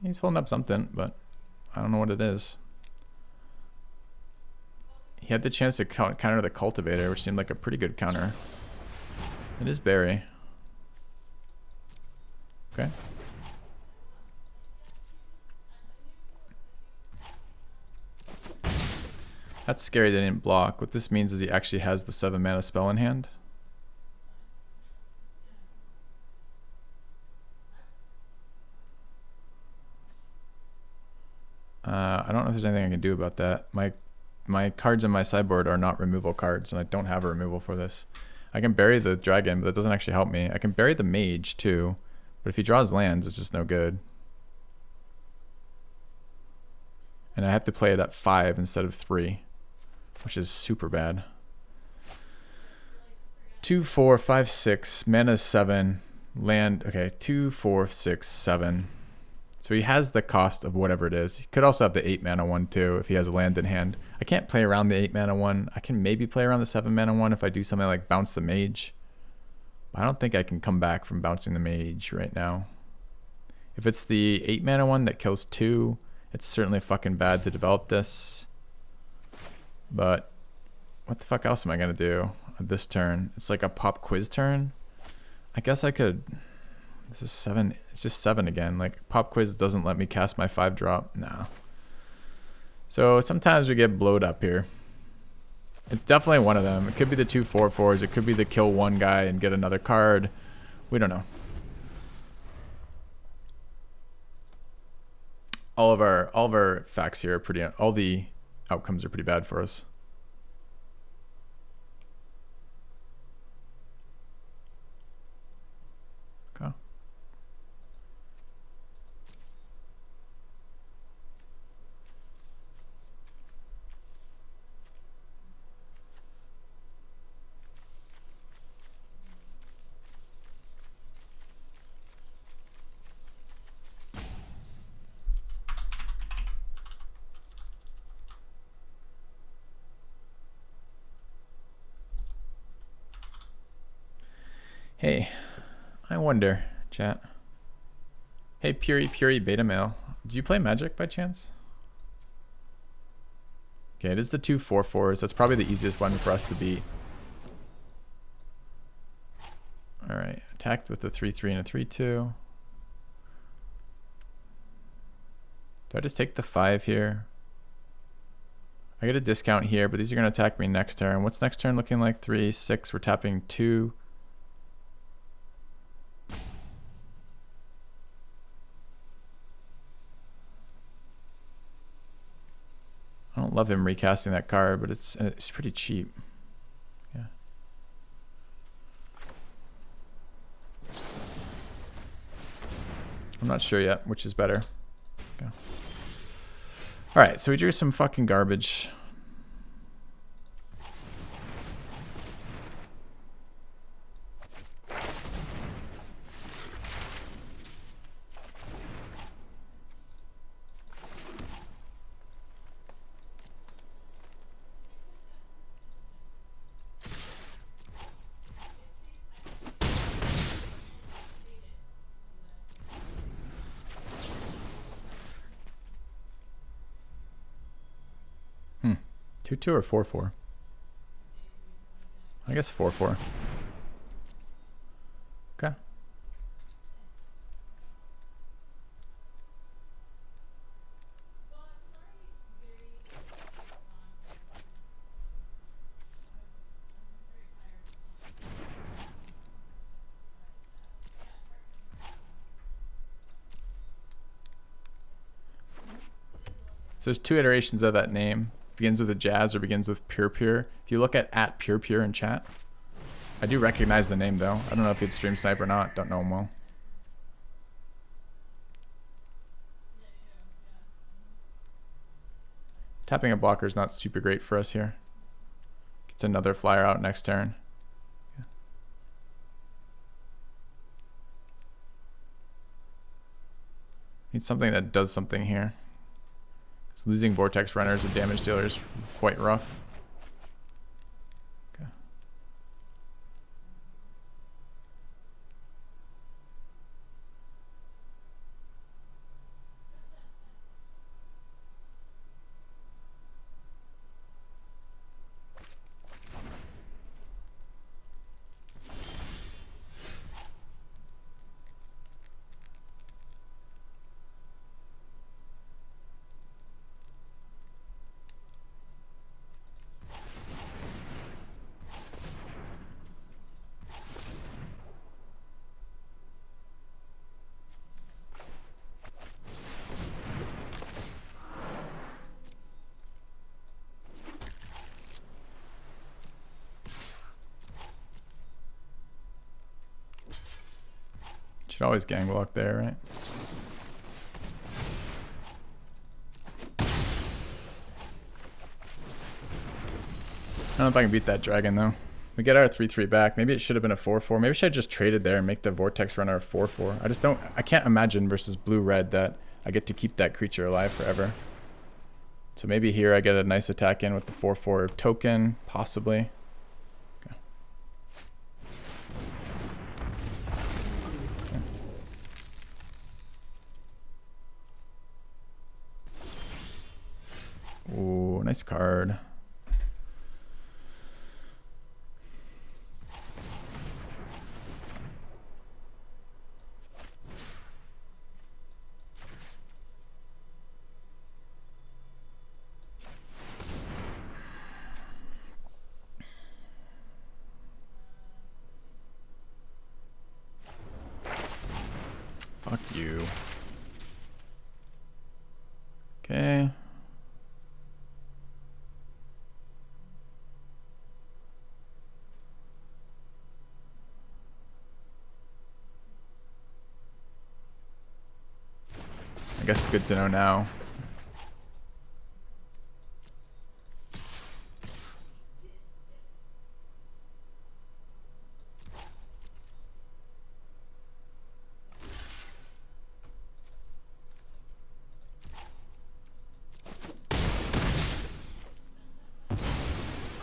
He's holding up something, but I don't know what it is. He had the chance to counter the cultivator, which seemed like a pretty good counter. It is berry. Okay. That's scary they didn't block. What this means is he actually has the 7 mana spell in hand. I don't know if there's anything I can do about that. My cards in my sideboard are not removal cards, and I don't have a removal for this. I can bury the dragon, but that doesn't actually help me. I can bury the mage too, but if he draws lands, it's just no good. And I have to play it at 5 instead of 3, which is super bad. 2, 4, 5, 6, mana 7, land. Okay, 2, 4, 6, 7. So he has the cost of whatever it is. He could also have the 8 mana one too if he has a land in hand. I can't play around the 8 mana one. I can maybe play around the 7 mana one if I do something like bounce the mage. But I don't think I can come back from bouncing the mage right now. If it's the 8 mana one that kills 2, it's certainly fucking bad to develop this. But what the fuck else am I gonna do this turn? It's like a pop quiz turn. I guess I could. This is 7. It's just 7 again. Like pop quiz doesn't let me cast my 5 drop. No. So sometimes we get blowed up here. It's definitely one of them. It could be the 2 4/4s. It could be the kill one guy and get another card. We don't know. All of our facts here are pretty. All the outcomes are pretty bad for us. Okay. Hey, I wonder, chat. Hey, Puri Beta Male. Do you play Magic by chance? Okay, it is the 2 4/4s. That's probably the easiest one for us to beat. Alright, attacked with a 3/3 and a 3/2. Do I just take the 5 here? I get a discount here, but these are going to attack me next turn. What's next turn looking like? 3, 6. We're tapping 2. I don't love him recasting that card, but it's pretty cheap. Yeah. I'm not sure yet which is better. Okay. All right, so we drew some fucking garbage. Hmm. 2/2 or 4/4? I guess 4/4. Okay. So there's 2 iterations of that name. Begins with a jazz or begins with pure pure. If you look at pure pure in chat, I do recognize the name though. I don't know if he'd stream snipe or not. Don't know him well. Tapping a blocker is not super great for us here. Gets another flyer out next turn. Yeah. Need something that does something here. Losing Vortex Runner as a damage dealer is quite rough. Okay. Should always gang block there, right? I don't know if I can beat that dragon though. We get our 3/3 back. Maybe it should have been a 4/4. Maybe I should have just traded there and make the Vortex Runner a 4/4. I can't imagine versus blue-red that I get to keep that creature alive forever. So maybe here I get a nice attack in with the 4/4 token, possibly. Okay. Ooh, nice card. Fuck you. Okay. I guess it's good to know now.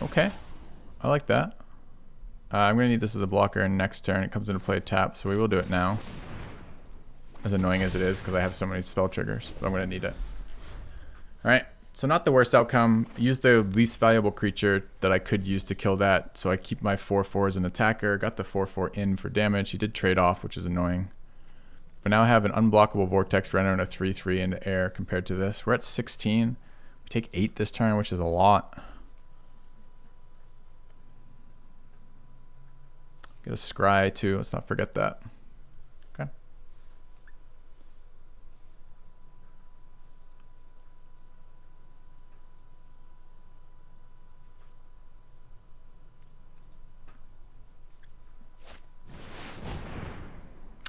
Okay, I like that. I'm gonna need this as a blocker, and next turn it comes into play tap, so we will do it now. As annoying as it is, because I have so many spell triggers, but I'm gonna need it. All right, so not the worst outcome. Use the least valuable creature that I could use to kill that, so I keep my 4/4 as an attacker. Got the 4/4 in for damage. He did trade off, which is annoying. But now I have an unblockable Vortex Runner and a 3/3 into air compared to this. We're at 16. We take 8 this turn, which is a lot. Get a scry too, let's not forget that. Okay.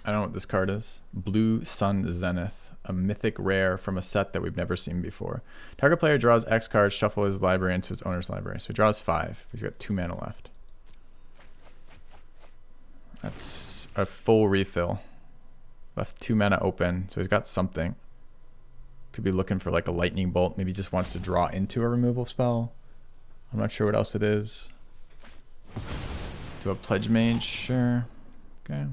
I don't know what this card is. Blue Sun Zenith, a mythic rare from a set that we've never seen before. Target player draws X cards, shuffle his library into its owner's library. So he draws 5. He's got 2 mana left. That's a full refill. Left 2 mana open, so he's got something. Could be looking for like a lightning bolt. Maybe he just wants to draw into a removal spell. I'm not sure what else it is. Do a pledge mage, sure. Okay.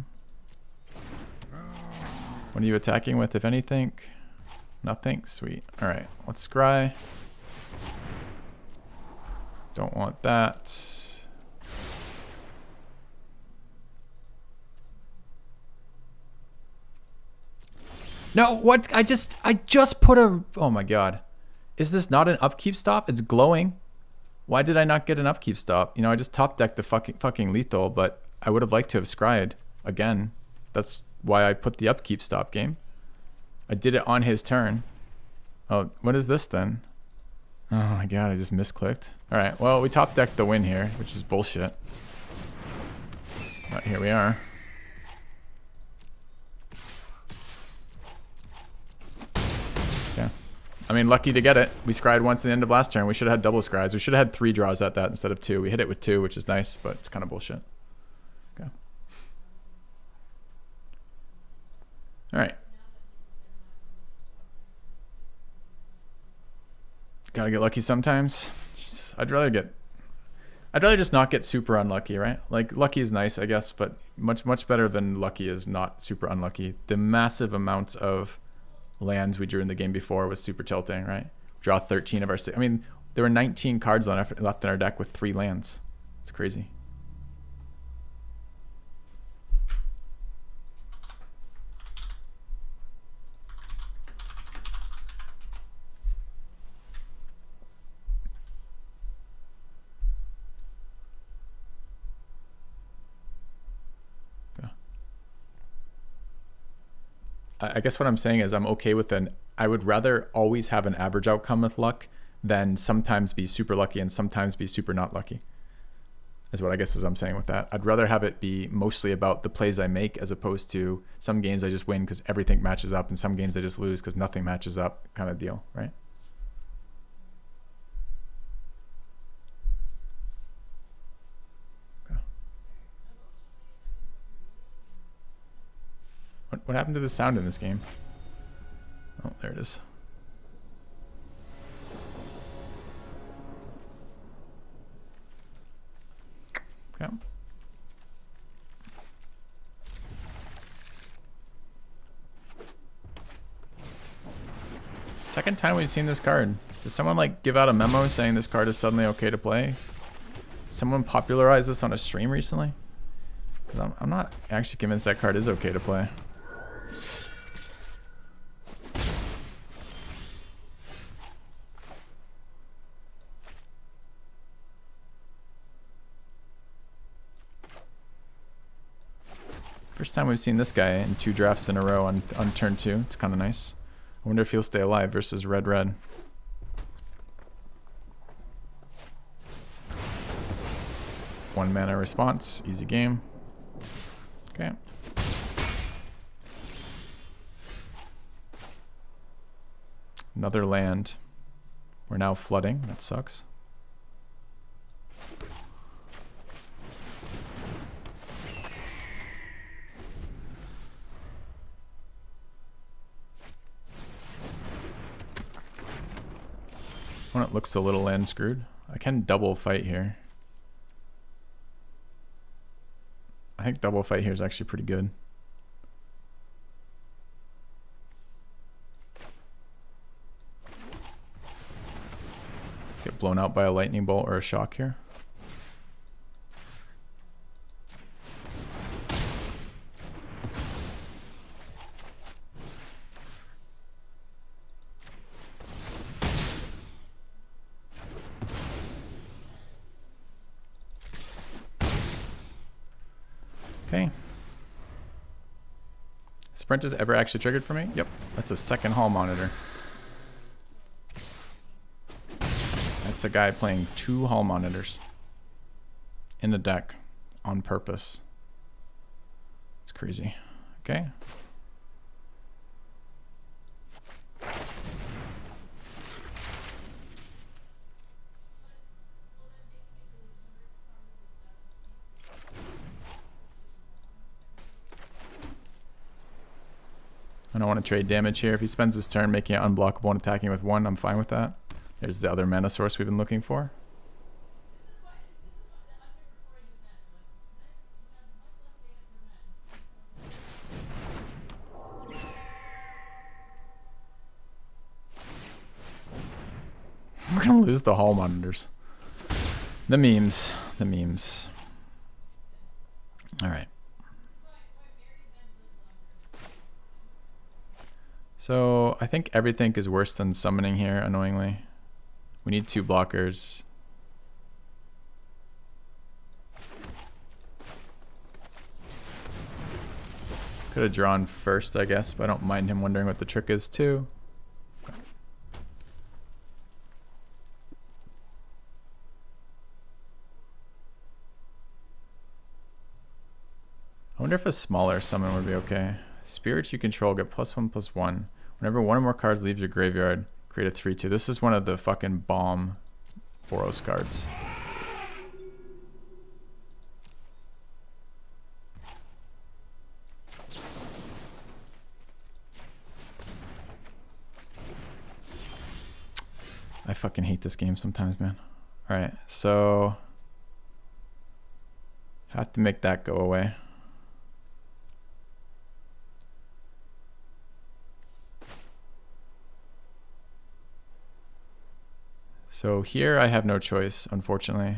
What are you attacking with, if anything? Nothing? Sweet. Alright, let's scry. Don't want that. No, what? I just put a... Oh my god. Is this not an upkeep stop? It's glowing. Why did I not get an upkeep stop? You know, I just top decked the fucking lethal, but I would have liked to have scryed again. That's why I put the upkeep stop game. I did it on his turn. Oh, what is this then? Oh my god, I just misclicked. Alright, well, we top decked the win here, which is bullshit. But here we are. Okay. I mean, lucky to get it. We scryed once at the end of last turn. We should have had double scries. We should have had 3 draws at that instead of 2. We hit it with 2, which is nice, but it's kind of bullshit. Okay. Alright. Gotta get lucky sometimes. I'd rather just not get super unlucky, right? Like, lucky is nice, I guess, but much better than lucky is not super unlucky. The massive amounts of lands we drew in the game before was super tilting, right? Draw 13 of our... I mean, there were 19 cards left in our deck with 3 lands. It's crazy. I guess what I'm saying is I'm okay with I would rather always have an average outcome with luck than sometimes be super lucky and sometimes be super not lucky. Is what I guess is I'm saying with that. I'd rather have it be mostly about the plays I make as opposed to some games I just win because everything matches up and some games I just lose because nothing matches up kind of deal, right? What happened to the sound in this game? Oh, there it is. Okay. Second time we've seen this card. Did someone like give out a memo saying this card is suddenly okay to play? Did someone popularize this on a stream recently? Because I'm not actually convinced that card is okay to play. First time we've seen this guy in 2 drafts in a row on turn 2. It's kind of nice. I wonder if he'll stay alive versus red. 1 mana response, easy game. Okay. Another land. We're now flooding, that sucks. Opponent looks a little land screwed. I can double fight here. I think double fight here is actually pretty good. Get blown out by a lightning bolt or a shock here. Okay. Sprint is ever actually triggered for me? Yep. That's a second hall monitor. That's a guy playing 2 hall monitors in the deck on purpose. It's crazy. Okay. I don't want to trade damage here. If he spends his turn making it unblockable and attacking with 1, I'm fine with that. There's the other mana source we've been looking for. We're gonna lose the hall monitors. The memes. The memes. Alright. So I think everything is worse than summoning here, annoyingly. We need 2 blockers. Could have drawn first, I guess, but I don't mind him wondering what the trick is too. I wonder if a smaller summon would be okay. Spirits you control get +1/+1. Whenever one or more cards leaves your graveyard, create a 3/2. This is one of the fucking bomb Boros cards. I fucking hate this game sometimes, man. Alright, so have to make that go away. So here I have no choice, unfortunately.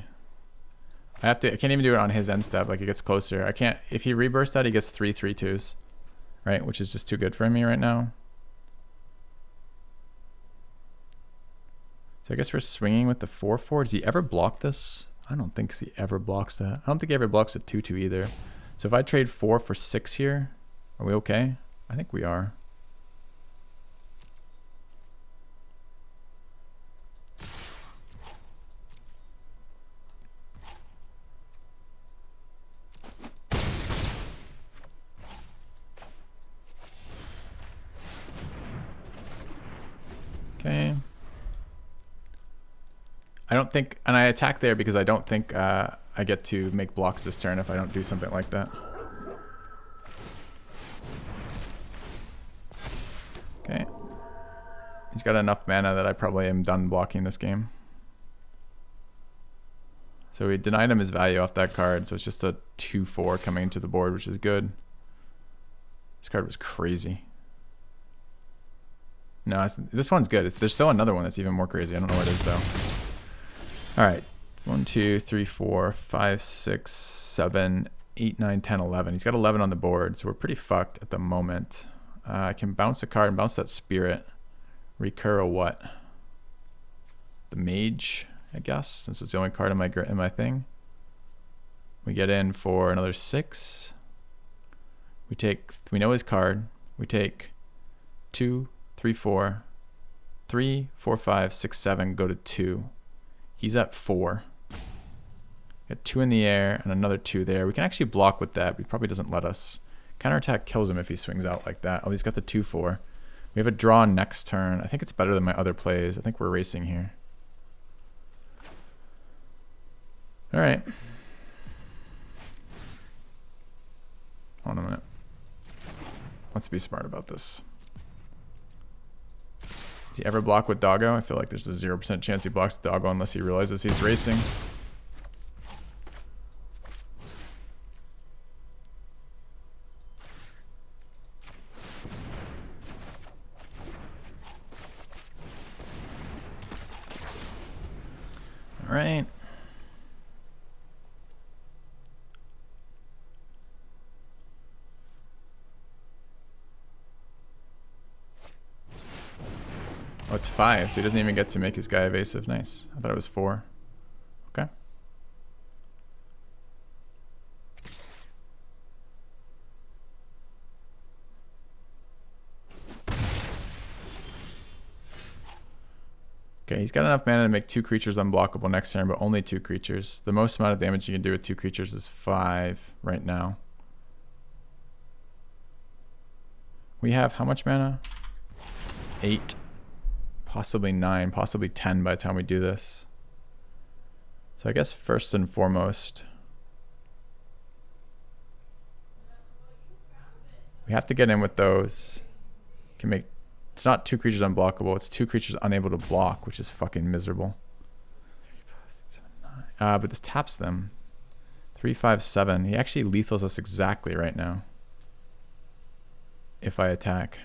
I can't even do it on his end step, like it gets closer. I can't, if he rebursts that, he gets 3/3/2s, right? Which is just too good for me right now. So I guess we're swinging with the 4/4. Does he ever block this? I don't think he ever blocks that. I don't think he ever blocks a 2/2 either. So if I trade 4 for 6 here, are we okay? I think we are. Okay. I don't think, and I attack there because I don't think I get to make blocks this turn if I don't do something like that. Okay. He's got enough mana that I probably am done blocking this game. So we denied him his value off that card, so it's just a 2/4 coming into the board, which is good. This card was crazy. No, this one's good. There's still another one that's even more crazy. I don't know what it is though. All right, 1, 2, 3, 4, 5, 6, 7, 8, 9, 10, 11. He's got 11 on the board, so we're pretty fucked at the moment. I can bounce a card and bounce that spirit. Recur a what? The mage, I guess, since it's the only card in my thing. We get in for another 6. We know his card. We take 2, 3, 4, 3, 4, 5, 6, 7, go to 2. He's at 4. Got 2 in the air and another 2 there. We can actually block with that, but he probably doesn't let us. Counterattack kills him if he swings out like that. Oh, he's got the 2/4. We have a draw next turn. I think it's better than my other plays. I think we're racing here. All right. Hold on a minute. Let's be smart about this. Does he ever block with Doggo? I feel like there's a 0% chance he blocks with Doggo unless he realizes he's racing. All right. Oh, it's 5, so he doesn't even get to make his guy evasive. Nice. I thought it was 4. Okay. Okay, he's got enough mana to make 2 creatures unblockable next turn, but only 2 creatures. The most amount of damage you can do with 2 creatures is 5 right now. We have how much mana? 8. Possibly 9, possibly 10 by the time we do this. So I guess first and foremost, we have to get in with those. Can make, it's not 2 creatures unblockable, it's 2 creatures unable to block, which is fucking miserable. 3, 5, 6, 7, 9. But this taps them. 3, 5, 7. He actually lethals us exactly right now. If I attack.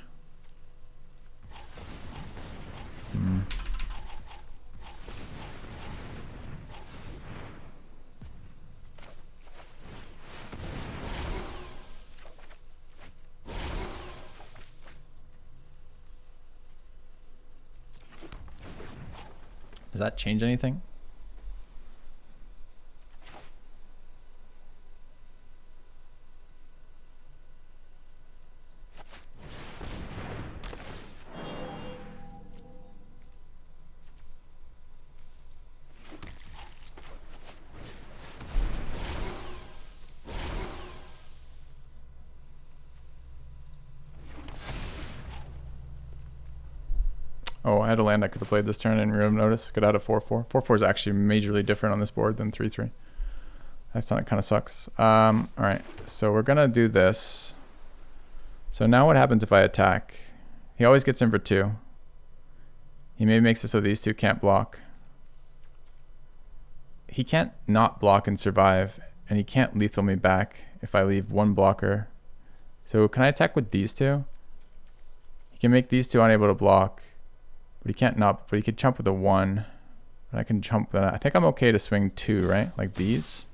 Does that change anything? Oh, I had a land I could have played this turn and didn't notice. Could add a 4/4. 4/4 is actually majorly different on this board than 3/3. That's not, it kind of sucks. All right, so we're gonna do this. So now what happens if I attack? He always gets in for 2. He maybe makes it so these 2 can't block. He can't not block and survive, and he can't lethal me back if I leave 1 blocker. So can I attack with these 2? He can make these 2 unable to block, but he can't not, but he could jump with a 1. But I can jump that. I think I'm okay to swing 2, right? Like these.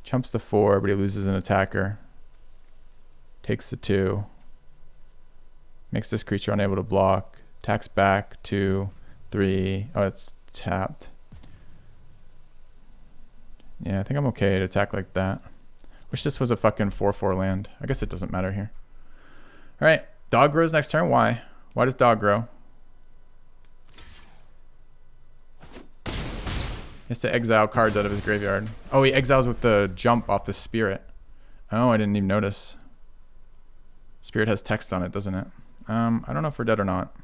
Chumps the 4, but he loses an attacker. Takes the 2. Makes this creature unable to block. Attacks back, 2, 3. Oh, it's tapped. Yeah, I think I'm okay to attack like that. Wish this was a fucking 4/4 land. I guess it doesn't matter here. Alright, dog grows next turn. Why? Why does dog grow? He has to exile cards out of his graveyard. Oh, he exiles with the jump off the spirit. Oh, I didn't even notice. Spirit has text on it, doesn't it? I don't know if we're dead or not.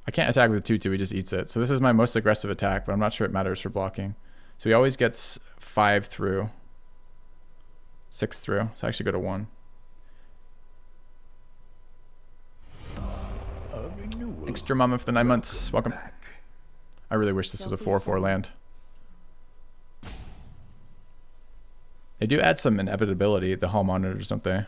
I can't attack with a 2/2, he just eats it. So this is my most aggressive attack, but I'm not sure it matters for blocking. So he always gets 5 through. 6 through. So I actually go to 1. Thanks, Mama, for the 9 months. Welcome. I really wish this was a 4/4 land. They do add some inevitability, the hall monitors, don't they?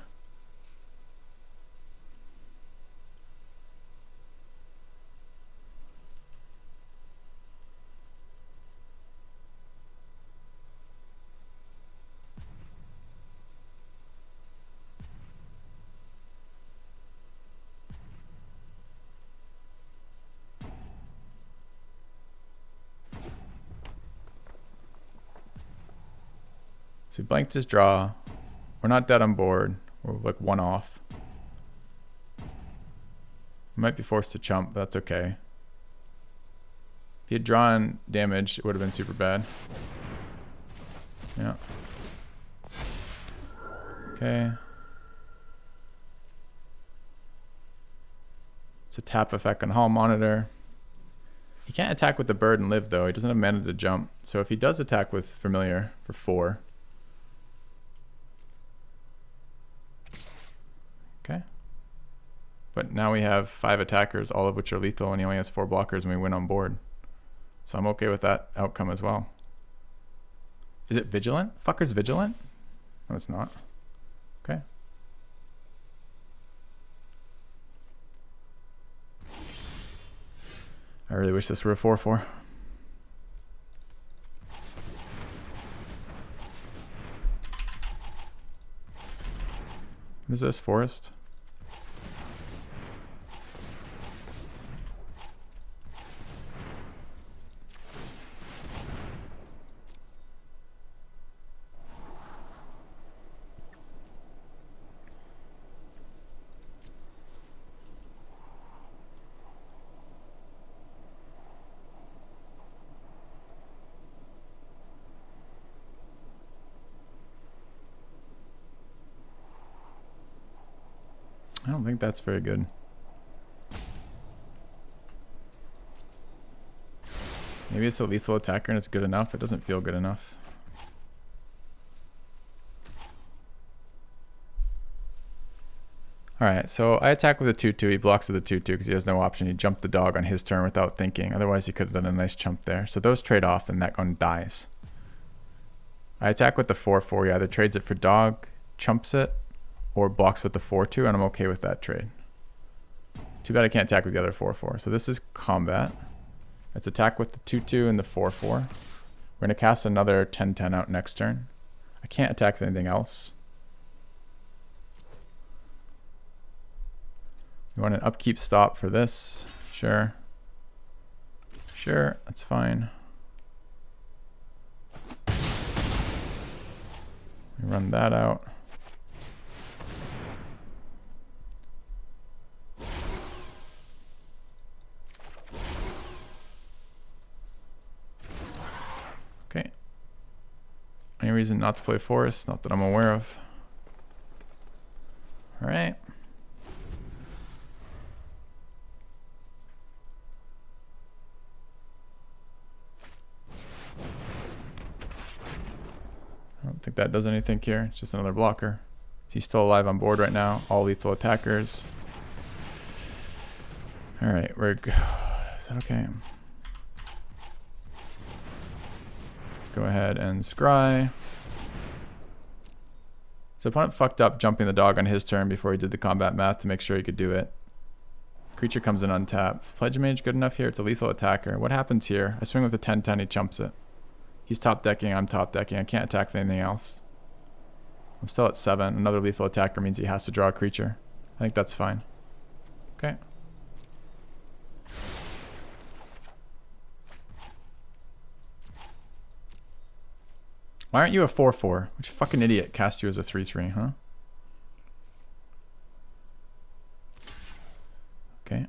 So he blanked his draw. We're not dead on board. We're like 1 off. We might be forced to chump, but that's okay. If he had drawn damage, it would have been super bad. Yeah. Okay. It's a tap effect on hall monitor. He can't attack with the bird and live though. He doesn't have mana to jump. So if he does attack with familiar for 4. Okay. But now we have 5 attackers, all of which are lethal, and he only has 4 blockers, and we win on board. So I'm okay with that outcome as well. Is it vigilant? Fucker's vigilant? No, it's not. Okay. I really wish this were a 4/4. What is this? Forest? I don't think that's very good. Maybe it's a lethal attacker and it's good enough. It doesn't feel good enough. Alright, so I attack with a 2/2. He blocks with a 2/2 because he has no option. He jumped the dog on his turn without thinking. Otherwise he could have done a nice chump there. So those trade off and that one dies. I attack with the 4/4. He either trades it for dog, chumps it, or blocks with the 4/2, and I'm okay with that trade. Too bad I can't attack with the other 4/4. So this is combat. Let's attack with the 2/2 and the 4/4. We're going to cast another 10/10 out next turn. I can't attack with anything else. You want an upkeep stop for this? Sure. Sure, that's fine. We run that out. Okay. And reason not to play forest, not that I'm aware of. All right. I don't think that does anything here. It's just another blocker. He's still alive on board right now. All lethal attackers. All right, we're good. Is that okay? Let's go ahead and scry. So opponent fucked up jumping the dog on his turn before he did the combat math to make sure he could do it. Creature comes in untapped. Pledge Mage good enough here? It's a lethal attacker. What happens here? I swing with a 10-10, he chumps it. He's top decking, I'm top decking. I can't attack with anything else. I'm still at 7. Another lethal attacker means he has to draw a creature. I think that's fine. Okay. Why aren't you a 4-4? Which fucking idiot cast you as a 3-3, huh? Okay.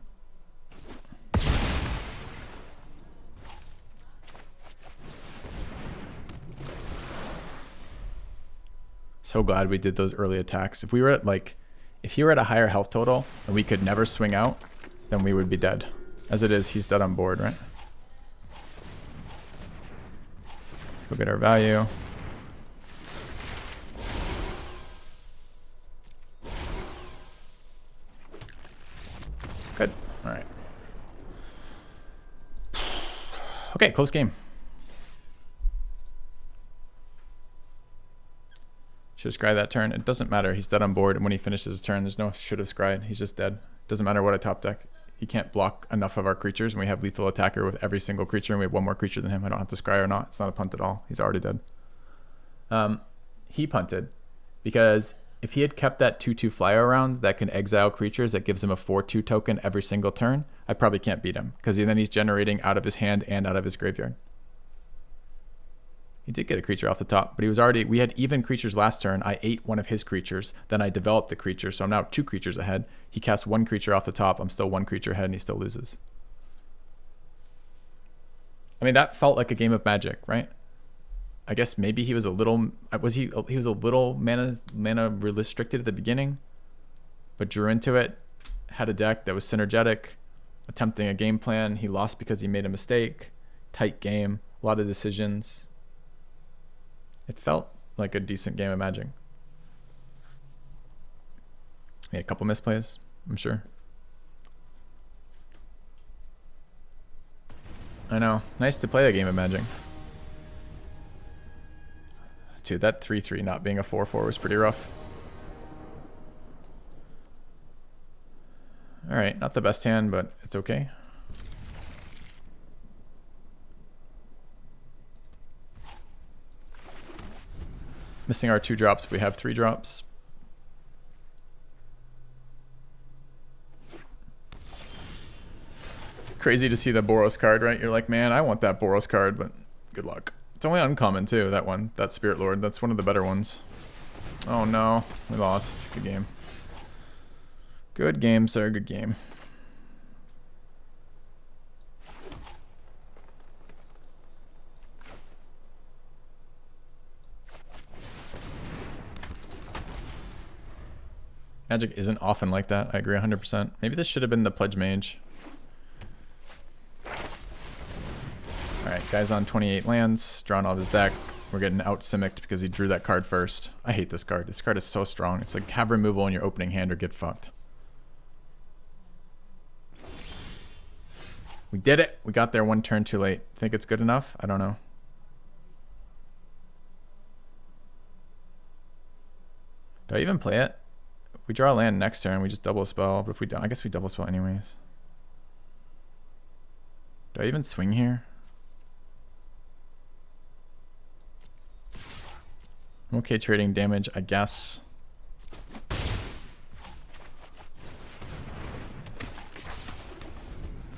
So glad we did those early attacks. If we were at like, if he were at a higher health total and we could never swing out, then we would be dead. As it is, he's dead on board, right? Let's go get our value. Good. All right. Okay, close game. Should have scryed that turn. It doesn't matter. He's dead on board, and when he finishes his turn, there's no should have scryed. He's just dead. Doesn't matter what I top deck. He can't block enough of our creatures, and we have lethal attacker with every single creature, and we have one more creature than him. I don't have to scry or not. It's not a punt at all. He's already dead. He punted because if he had kept that 2/2 flyer around that can exile creatures that gives him a 4/2 token every single turn, I probably can't beat him because then he's generating out of his hand and out of his graveyard. He did get a creature off the top, but he was already, we had even creatures last turn. I ate one of his creatures, then I developed the creature, so I'm now 2 creatures ahead. He cast 1 creature off the top, I'm still 1 creature ahead, and he still loses. I mean, that felt like a game of Magic, right? I guess maybe he was a little, he was a little mana restricted at the beginning, but drew into it, had a deck that was synergetic, attempting a game plan. He lost because he made a mistake, tight game, a lot of decisions. It felt like a decent game of Magic. Yeah, a couple misplays, I'm sure. I know. Nice to play a game of Magic. Dude, that 3/3 not being a 4/4 was pretty rough. Alright, not the best hand, but it's okay. Missing our 2 drops, we have 3 drops. Crazy to see the Boros card, right? You're like, man, I want that Boros card, but good luck. It's only uncommon too, that one. That Spirit Lord, that's one of the better ones. Oh no, we lost. Good game. Good game, sir, good game. Magic isn't often like that. I agree 100%. Maybe this should have been the Pledge Mage. Alright, guy's on 28 lands, drawn off his deck. We're getting out Simicked because he drew that card first. I hate this card. This card is so strong. It's like have removal in your opening hand or get fucked. We did it. We got there 1 turn too late. Think it's good enough? I don't know. Do I even play it? If we draw a land next turn, we just double a spell. But if we don't, I guess we double spell anyways. Do I even swing here? I'm okay trading damage, I guess.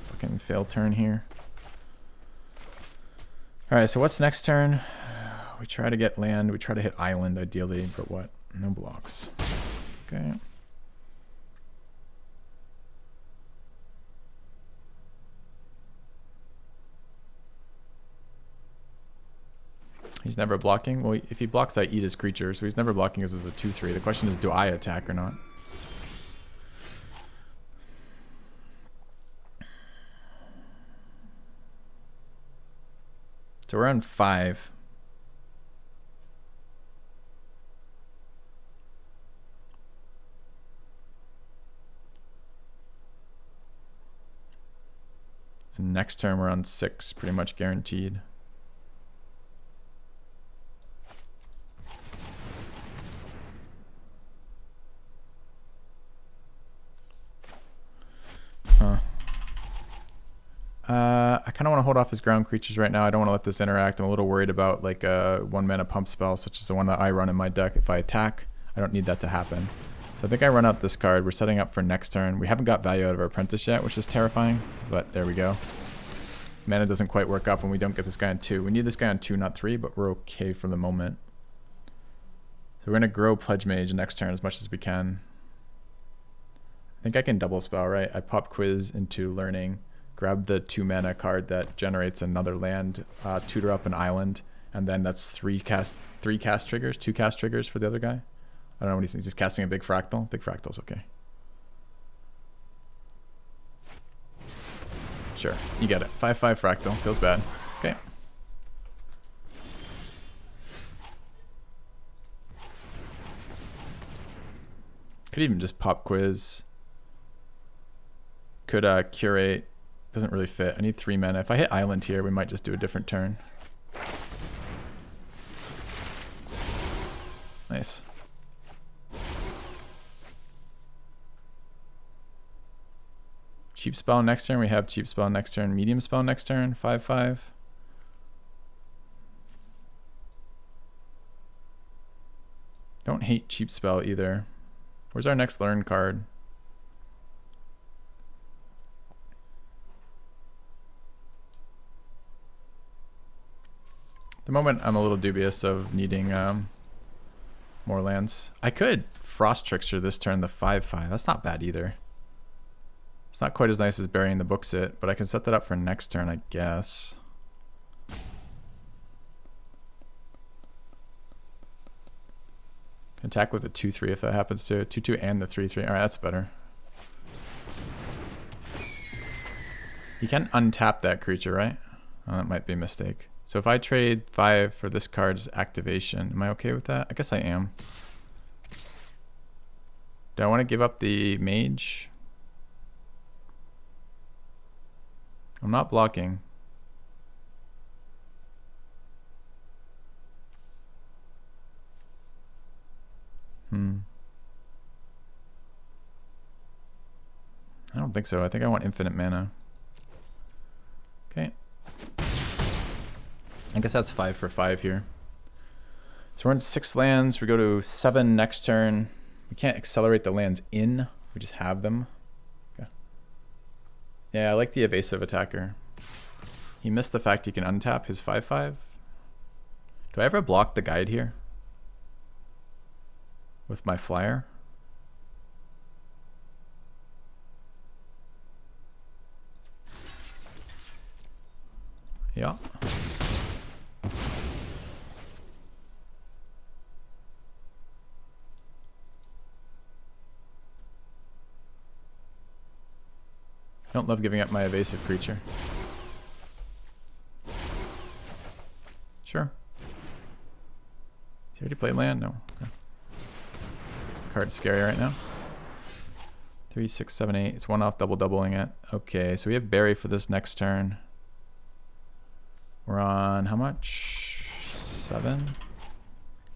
Fucking fail turn here. Alright, so what's next turn? We try to get land. We try to hit island ideally, but what? No blocks. Okay. He's never blocking. Well, if he blocks, I eat his creature, so he's never blocking us as a 2/3. The question is, do I attack or not? So we're on 5. And next turn we're on 6, pretty much guaranteed. Huh. I kind of want to hold off his ground creatures right now. I don't want to let this interact. I'm a little worried about like a 1-mana pump spell, such as the one that I run in my deck. If I attack, I don't need that to happen. So I think I run out this card. We're setting up for next turn. We haven't got value out of our apprentice yet, which is terrifying, but there we go. Mana doesn't quite work up when we don't get this guy on 2. We need this guy on 2, not 3, but we're okay for the moment. So we're going to grow Pledge Mage next turn as much as we can. I think I can double spell, right? I pop Quiz into Learning, grab the 2-mana card that generates another land, tutor up an island, and then that's 3 cast triggers, 2 cast triggers for the other guy. I don't know what he's just casting a big fractal. Big fractal's okay. Sure, you get it. 5/5 fractal, feels bad. Okay. Could even just pop Quiz. Could curate. Doesn't really fit. I need 3 mana. If I hit island here, we might just do a different turn. Nice. Cheap spell next turn. We have cheap spell next turn. Medium spell next turn. 5/5. Don't hate cheap spell either. Where's our next learn card? At the moment, I'm a little dubious of needing more lands. I could Frost Trickster this turn, the 5/5. That's not bad either. It's not quite as nice as burying the book sit, but I can set that up for next turn, I guess. Can attack with a 2/3 if that happens to 2/2 and the 3/3. All right, that's better. You can untap that creature, right? Oh, that might be a mistake. So if I trade 5 for this card's activation, am I okay with that? I guess I am. Do I want to give up the mage? I'm not blocking. I don't think so. I think I want infinite mana. Okay. I guess that's 5 for 5 here. So we're in 6 lands. We go to 7 next turn. We can't accelerate the lands in. We just have them. Okay. Yeah, I like the evasive attacker. He missed the fact he can untap his 5/5. Do I ever block the guide here? With my flyer? Yeah. I don't love giving up my evasive creature. Sure. Does he already play land? No. Okay. Card's scary right now. 3, 6, 7, 8. It's 1 off doubling it. Okay, so we have Berry for this next turn. We're on how much? 7.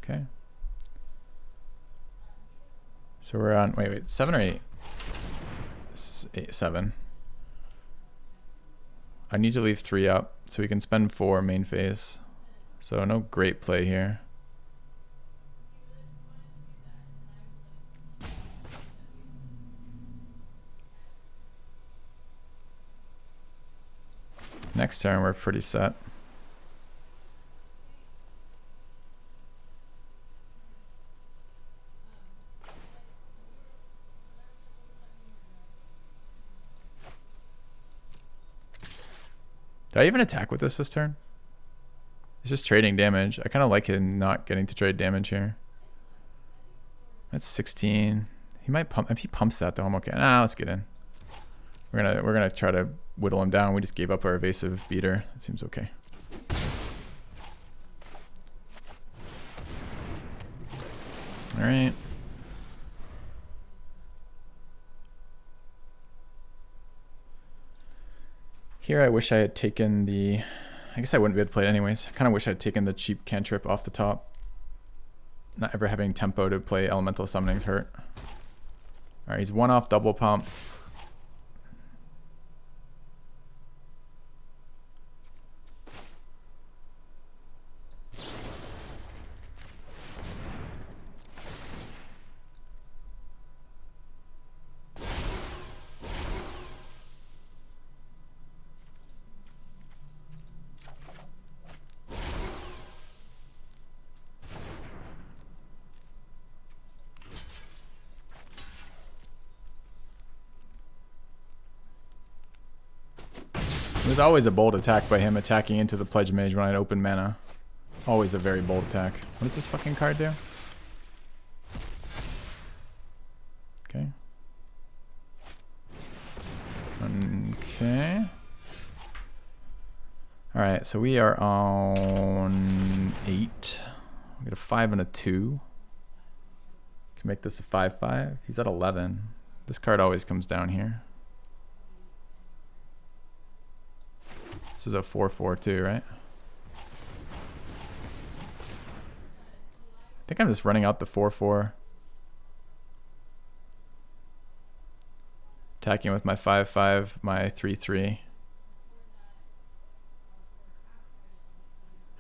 Okay. So we're on, wait, 7 or 8? 7. I need to leave 3 up so we can spend 4 main phase. So no great play here. Next turn we're pretty set. Did I even attack with this turn? He's just trading damage. I kind of like him not getting to trade damage here. That's 16. He might pump. If he pumps that though, I'm okay. Nah, let's get in. We're gonna try to whittle him down. We just gave up our evasive beater. It seems okay. All right. Here I wish I had taken the... I guess I wouldn't be able to play it anyways. I kind of wish I had taken the cheap cantrip off the top. Not ever having tempo to play elemental summonings hurt. Alright, he's one off double pump. It was always a bold attack by him attacking into the Pledge Mage when I had open mana. Always a very bold attack. What does this fucking card do? Okay. Okay. Alright, so we are on 8. We get a 5 and a 2. Can make this a 5/5. He's at 11. This card always comes down here. This is a 4/4 too, right? I think I'm just running out the 4/4. Attacking with my 5/5, my 3/3.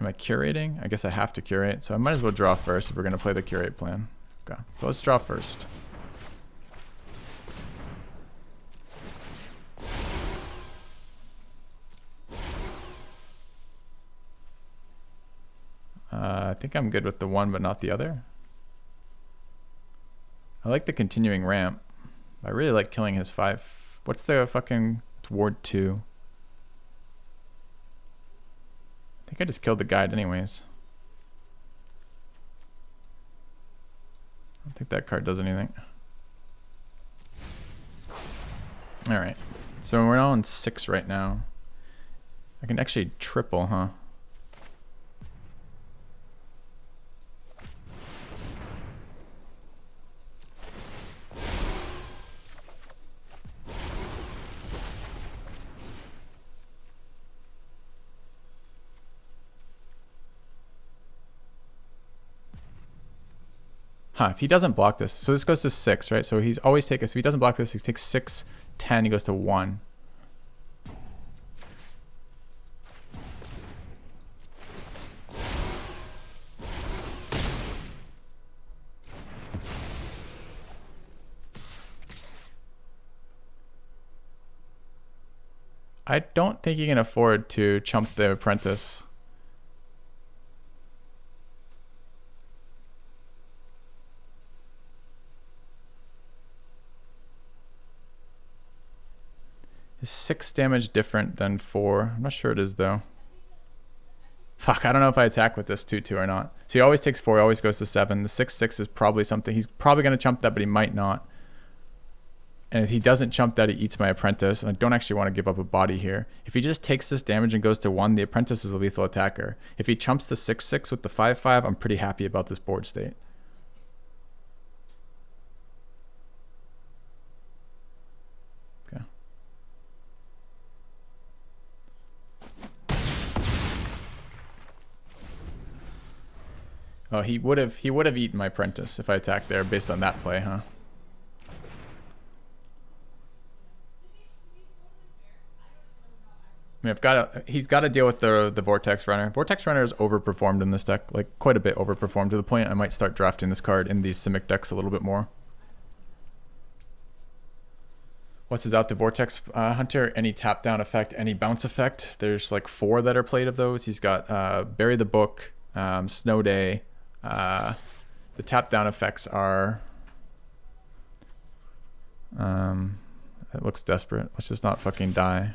Am I curating? I guess I have to curate, so I might as well draw first if we're gonna play the curate plan. Okay, so let's draw first. I think I'm good with the one, but not the other. I like the continuing ramp. I really like killing his 5. What's the fucking ward 2? I think I just killed the guide anyways. I don't think that card does anything. Alright. So we're on 6 right now. I can actually triple, huh? Huh, if he doesn't block this, so this goes to 6, right? So he's always taken, so if he doesn't block this, he takes 6, 10, he goes to 1. I don't think he can afford to chump the apprentice. Is 6 damage different than 4? I'm not sure it is though. Fuck, I don't know if I attack with this 2/2 or not. So he always takes 4, he always goes to 7. The 6/6 is probably something, he's probably going to chump that, but he might not. And if he doesn't chump that, he eats my apprentice, and I don't actually want to give up a body here. If he just takes this damage and goes to 1, the apprentice is a lethal attacker. If he chumps the 6/6 with the 5/5, I'm pretty happy about this board state. Okay. Oh, he would have eaten my apprentice if I attacked there based on that play, huh? I mean, he's got to deal with the Vortex Runner. Vortex Runner is overperformed in this deck, like quite a bit overperformed to the point I might start drafting this card in these Simic decks a little bit more. What's his out to Vortex Hunter? Any tap down effect, any bounce effect. There's like 4 that are played of those. He's got Bury the Book, Snow Day. The tap down effects are... it looks desperate. Let's just not fucking die.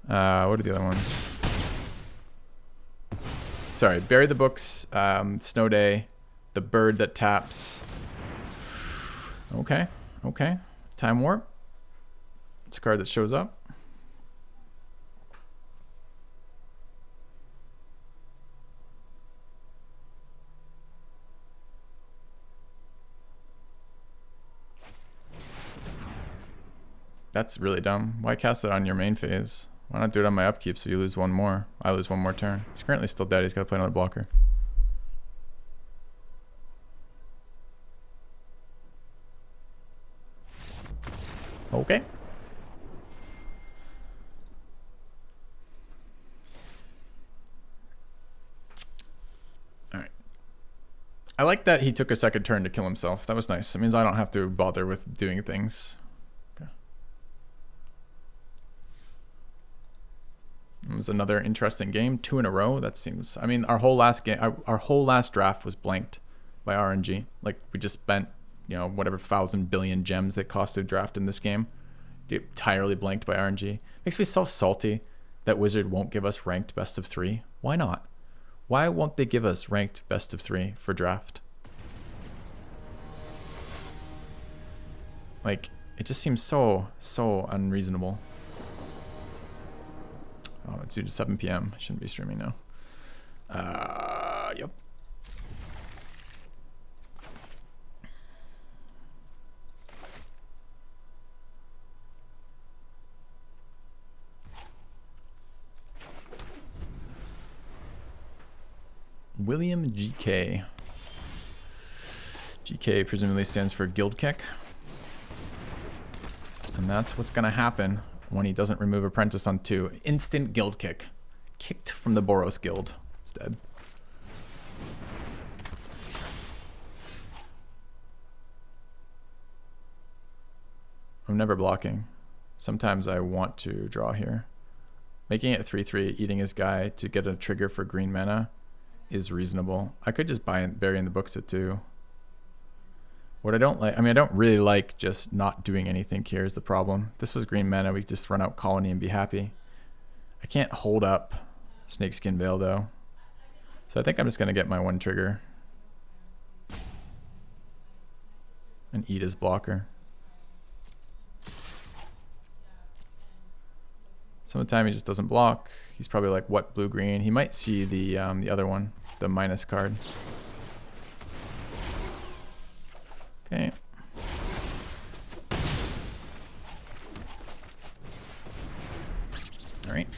What are the other ones? Sorry, Bury the Books, Snow Day, the bird that taps. Okay, okay. Time Warp. It's a card that shows up. That's really dumb. Why cast it on your main phase? Why not do it on my upkeep so you lose one more? I lose one more turn. He's currently still dead. He's got to play another blocker. Okay. All right. I like that he took a second turn to kill himself. That was nice. That means I don't have to bother with doing things. It was another interesting game, 2 in a row. That seems. I mean, our whole last game, our whole last draft was blanked by RNG. Like we just spent, you know, whatever 1,000 billion gems that cost to draft in this game, entirely blanked by RNG. Makes me so salty that Wizard won't give us ranked best of 3. Why not? Why won't they give us ranked best of 3 for draft? Like it just seems so unreasonable. Oh, it's due to 7 p.m. I shouldn't be streaming now. Yep. William GK. GK presumably stands for Guild Kick. And that's what's going to happen when he doesn't remove Apprentice on 2. Instant Guild Kick. Kicked from the Boros Guild instead. I'm never blocking. Sometimes I want to draw here. Making it 3/3, eating his guy to get a trigger for green mana is reasonable. I could just bury in the books at 2. What I don't like, I mean, I don't really like just not doing anything here is the problem. If this was green mana, we could just run out Colony and be happy. I can't hold up Snakeskin Veil though. So I think I'm just going to get my 1 trigger. And eat his blocker. Some of the time he just doesn't block. He's probably like, what, blue-green? He might see the other one, the minus card. Okay. All right.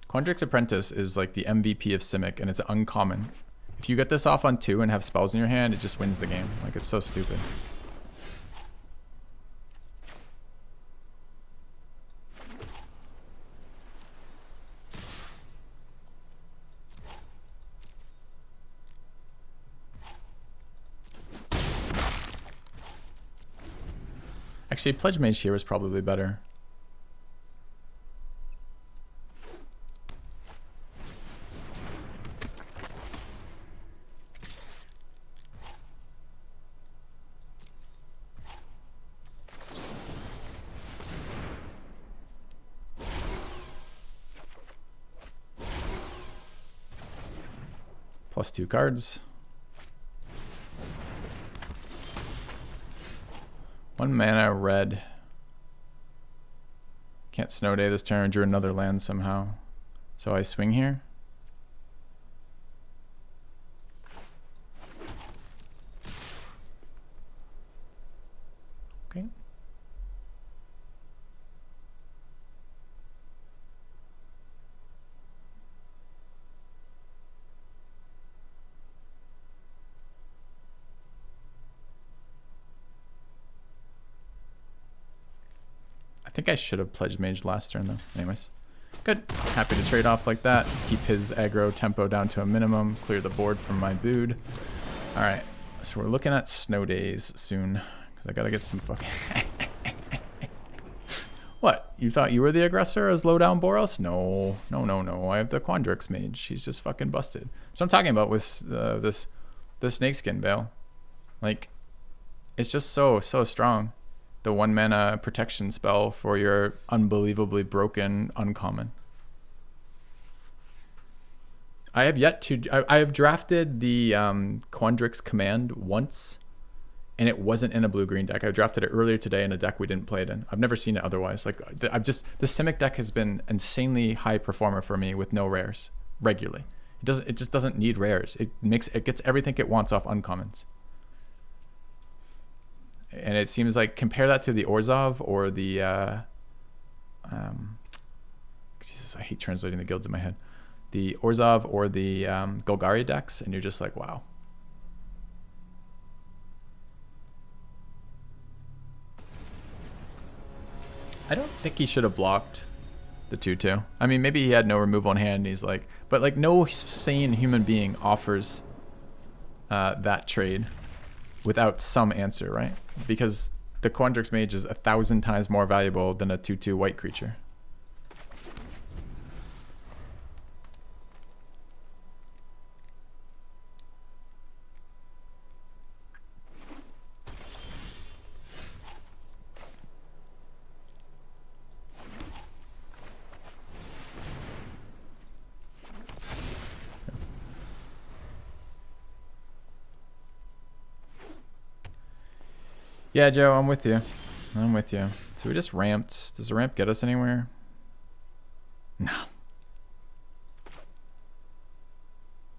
Quandrix Apprentice is like the MVP of Simic, and it's uncommon. If you get this off on 2 and have spells in your hand, it just wins the game. Like, it's so stupid. Actually, Pledge Mage here is probably better. Plus 2 cards. 1 mana red. Can't Snow Day this turn. Drew another land somehow. So I swing here. Okay. I think I should have Pledged Mage last turn though. Anyways. Good. Happy to trade off like that. Keep his aggro tempo down to a minimum. Clear the board from my bood. Alright. So we're looking at Snow Days soon. Because I gotta get some fucking... What? You thought you were the aggressor as low down Boros? No. No. I have the Quandrix Mage. She's just fucking busted. So I'm talking about with this Snakeskin Veil. Like, it's just so strong. the 1 mana protection spell for your unbelievably broken uncommon. I have yet to. I have drafted the Quandrix command once, and it wasn't in a blue-green deck. I drafted it earlier today in a deck we didn't play it in. I've never seen it otherwise. Like the Simic deck has been insanely high performer for me with no rares regularly. It just doesn't need rares. It gets everything it wants off uncommons. And it seems like, compare that to the Orzhov or the Jesus, I hate translating the guilds in my head. The Orzhov or the Golgari decks, and you're just like, wow. I don't think he should have blocked the 2/2. I mean, maybe he had no removal in hand, and he's like, but like no sane human being offers that trade without some answer, right? Because the Quandrix Mage is 1,000 times more valuable than a 2/2 white creature. Yeah, Joe, I'm with you. I'm with you. So we just ramped. Does the ramp get us anywhere? No.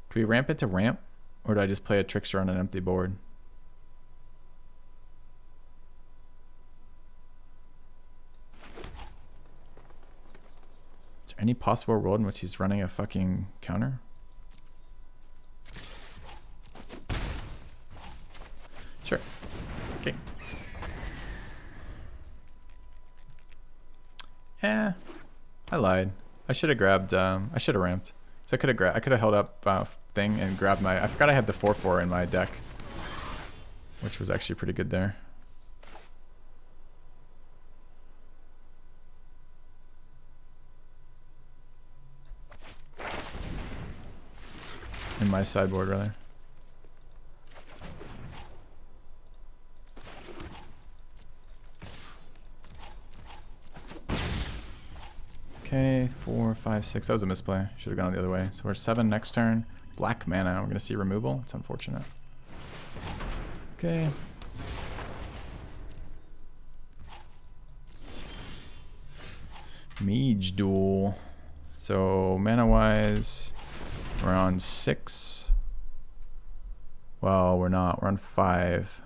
Do we ramp into ramp? Or do I just play a trickster on an empty board? Is there any possible world in which he's running a fucking counter? Sure. Okay. Yeah, I lied. I should have grabbed. I should have ramped. So I could have held up thing and grabbed my. I forgot I had the 4/4 in my deck, which was actually pretty good there. In my sideboard, rather. Okay, 4, 5, 6. That was a misplay. Should have gone the other way. So we're 7 next turn. Black mana. We're going to see removal. It's unfortunate. Okay. Mage Duel. So mana-wise, we're on 6. Well, we're not. We're on 5.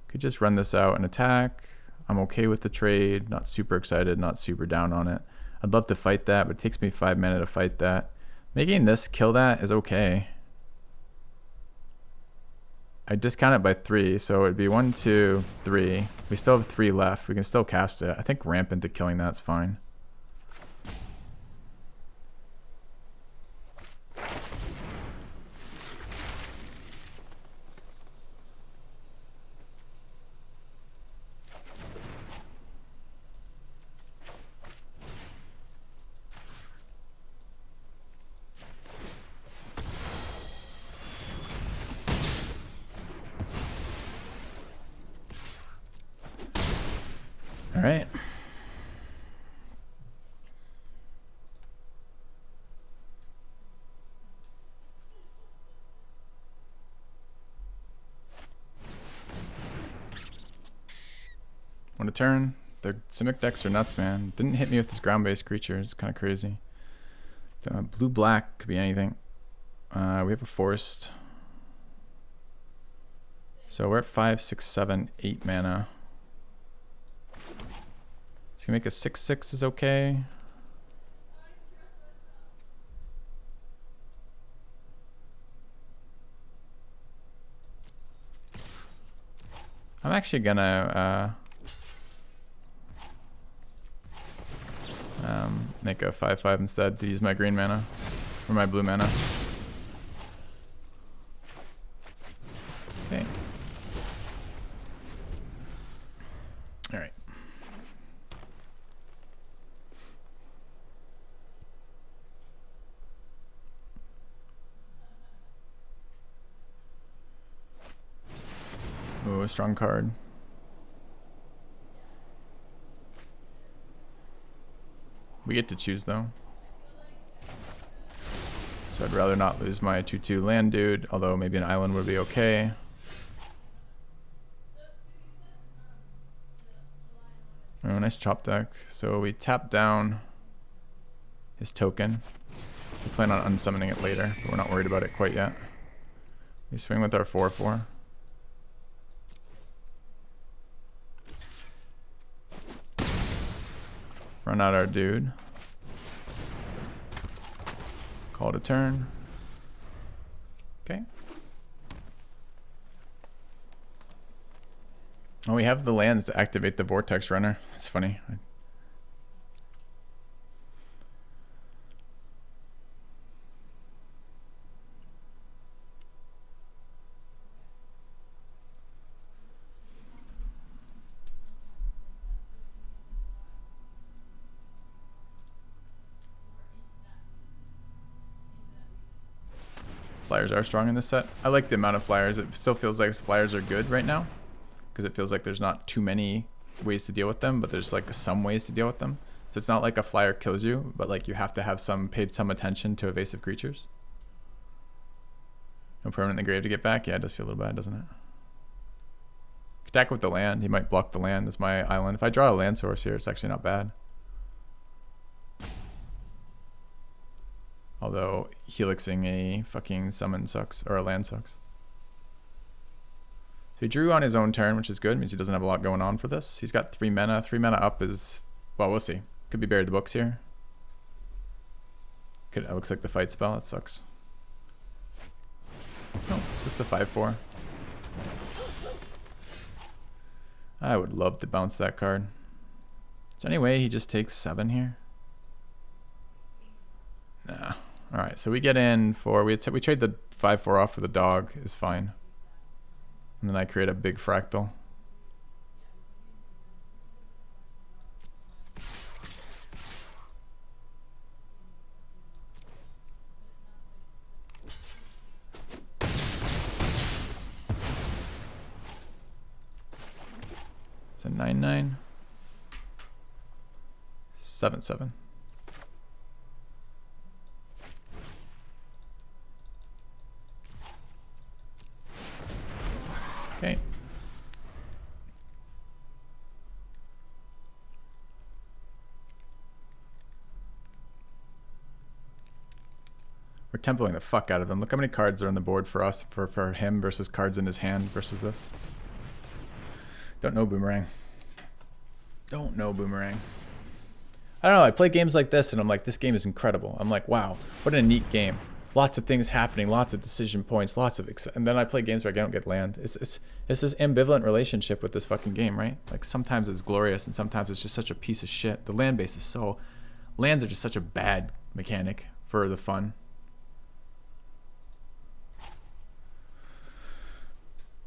Could just run this out and attack. I'm okay with the trade, not super excited, not super down on it. I'd love to fight that, but it takes me 5 mana to fight that. Making this kill that is okay. I discount it by 3, so it'd be 1, 2, 3. We still have 3 left. We can still cast it. I think ramp into killing that's fine. All right. Want a turn? The Simic decks are nuts, man. Didn't hit me with this ground-based creature. It's kind of crazy. Blue-black could be anything. We have a forest. So we're at 5, 6, 7, 8 mana. So you make a 6/6 is okay. I'm actually gonna make a 5/5 instead to use my green mana or my blue mana. Okay. All right. Ooh, a strong card. We get to choose though. So I'd rather not lose my 2/2 land dude, although maybe an island would be okay. Oh, nice chop deck. So we tap down his token. We plan on unsummoning it later, but we're not worried about it quite yet. We swing with our 4/4. Run out our dude. Call it a turn. Okay. Oh, we have the lands to activate the Vortex Runner. That's funny. Flyers are strong in this set. I like the amount of flyers. It still feels like flyers are good right now because it feels like there's not too many ways to deal with them, but there's like some ways to deal with them. So it's not like a flyer kills you, but like you have to have paid some attention to evasive creatures. No permanent in the grave to get back. Yeah, it does feel a little bad, doesn't it? Attack with the land. He might block the land as my island. If I draw a land source here, it's actually not bad. Although helixing a fucking summon sucks, or a land sucks. So he drew on his own turn, which is good. Means he doesn't have a lot going on for this. He's got 3 mana. 3 mana up is, well, we'll see. Could be buried the books here. It looks like the fight spell. That sucks. No, it's just a 5/4. I would love to bounce that card. Is there any way he just takes 7 here? Nah. Alright, so we get in for, we trade the 5/4 off for the dog, is fine. And then I create a big fractal. It's a 9/9. 7/7. Okay. We're tempoing the fuck out of them. Look how many cards are on the board for us, for him versus cards in his hand versus this. Don't know Boomerang. Don't know Boomerang. I don't know, I play games like this and I'm like, this game is incredible. I'm like, wow, what a neat game. Lots of things happening, lots of decision points, lots of, and then I play games where I don't get land. It's this ambivalent relationship with this fucking game, right? Like sometimes it's glorious and sometimes it's just such a piece of shit. The land base is so, lands are just such a bad mechanic for the fun.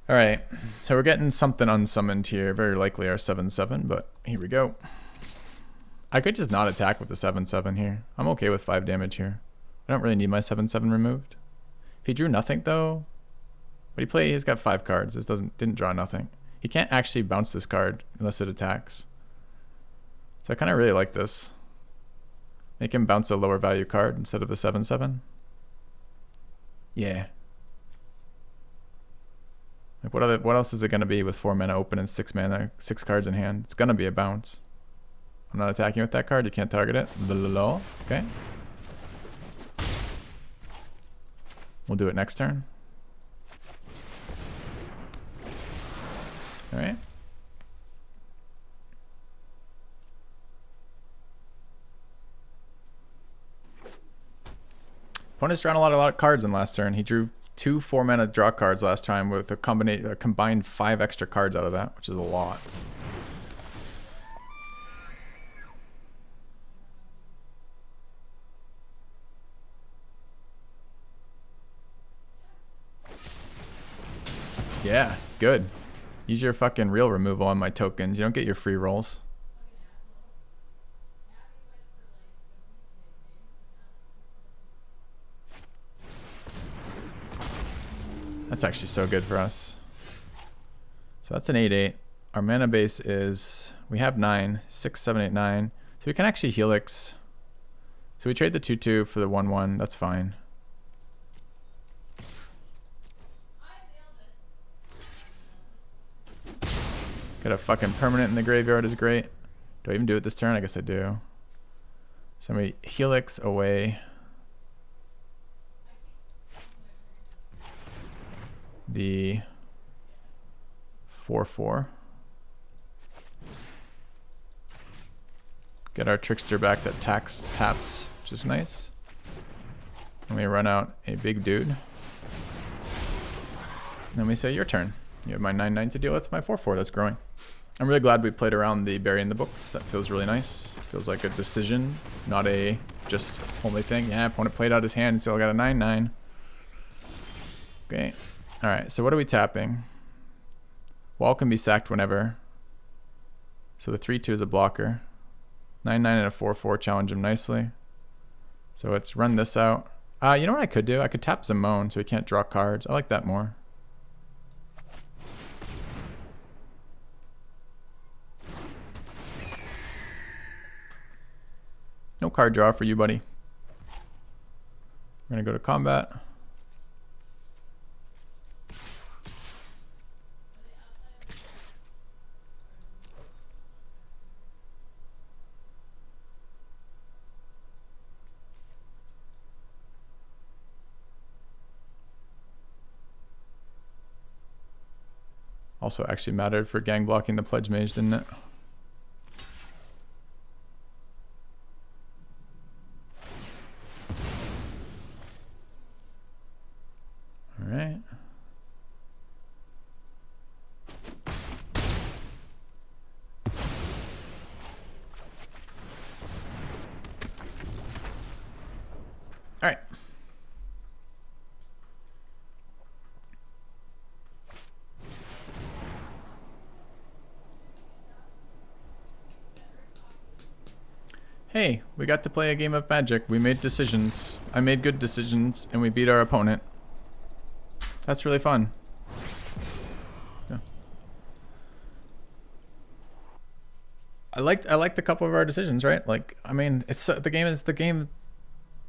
All right, so we're getting something unsummoned here. Very likely our 7/7, but here we go. I could just not attack with the 7/7 here. I'm okay with 5 damage here. I don't really need my 7/7 removed. If he drew nothing though, but he's got 5 cards. This didn't draw nothing. He can't actually bounce this card unless it attacks. So I kind of really like this. Make him bounce a lower value card instead of the 7/7. Yeah. Like what else is it gonna be with 4 mana open and 6 mana, 6 cards in hand? It's gonna be a bounce. I'm not attacking with that card. You can't target it. Okay. We'll do it next turn. All right. Opponent's drawn a lot of cards in last turn. He drew 2 4-mana draw cards last time with a combined 5 extra cards out of that, which is a lot. Yeah, good. Use your fucking real removal on my tokens. You don't get your free rolls. That's actually so good for us. So that's an 8/8. Our mana base is, we have 9, 6, 7, 8, 9. So we can actually helix. So we trade the 2/2 for the 1/1. That's fine. Got a fucking permanent in the graveyard is great. Do I even do it this turn? I guess I do. So we Helix away. The 4/4. Get our Trickster back that taps, which is nice. And we run out a big dude. Then we say your turn. You have my 9/9 to deal with, my 4/4 that's growing. I'm really glad we played around the bury in the books. That feels really nice. Feels like a decision, not a just only thing. Yeah, opponent played out his hand and still got a 9/9. Okay. Alright, so what are we tapping? Wall can be sacked whenever. So the 3/2 is a blocker. 9/9 and a 4/4 challenge him nicely. So let's run this out. You know what I could do? I could tap Zimone so he can't draw cards. I like that more. No card draw for you, buddy. We're gonna go to combat. Also actually mattered for gang blocking the Pledge Mage, didn't it? Alright. Alright. Hey, we got to play a game of Magic. We made decisions. I made good decisions, and we beat our opponent. That's really fun. Yeah. I liked a couple of our decisions, right? Like, I mean, it's the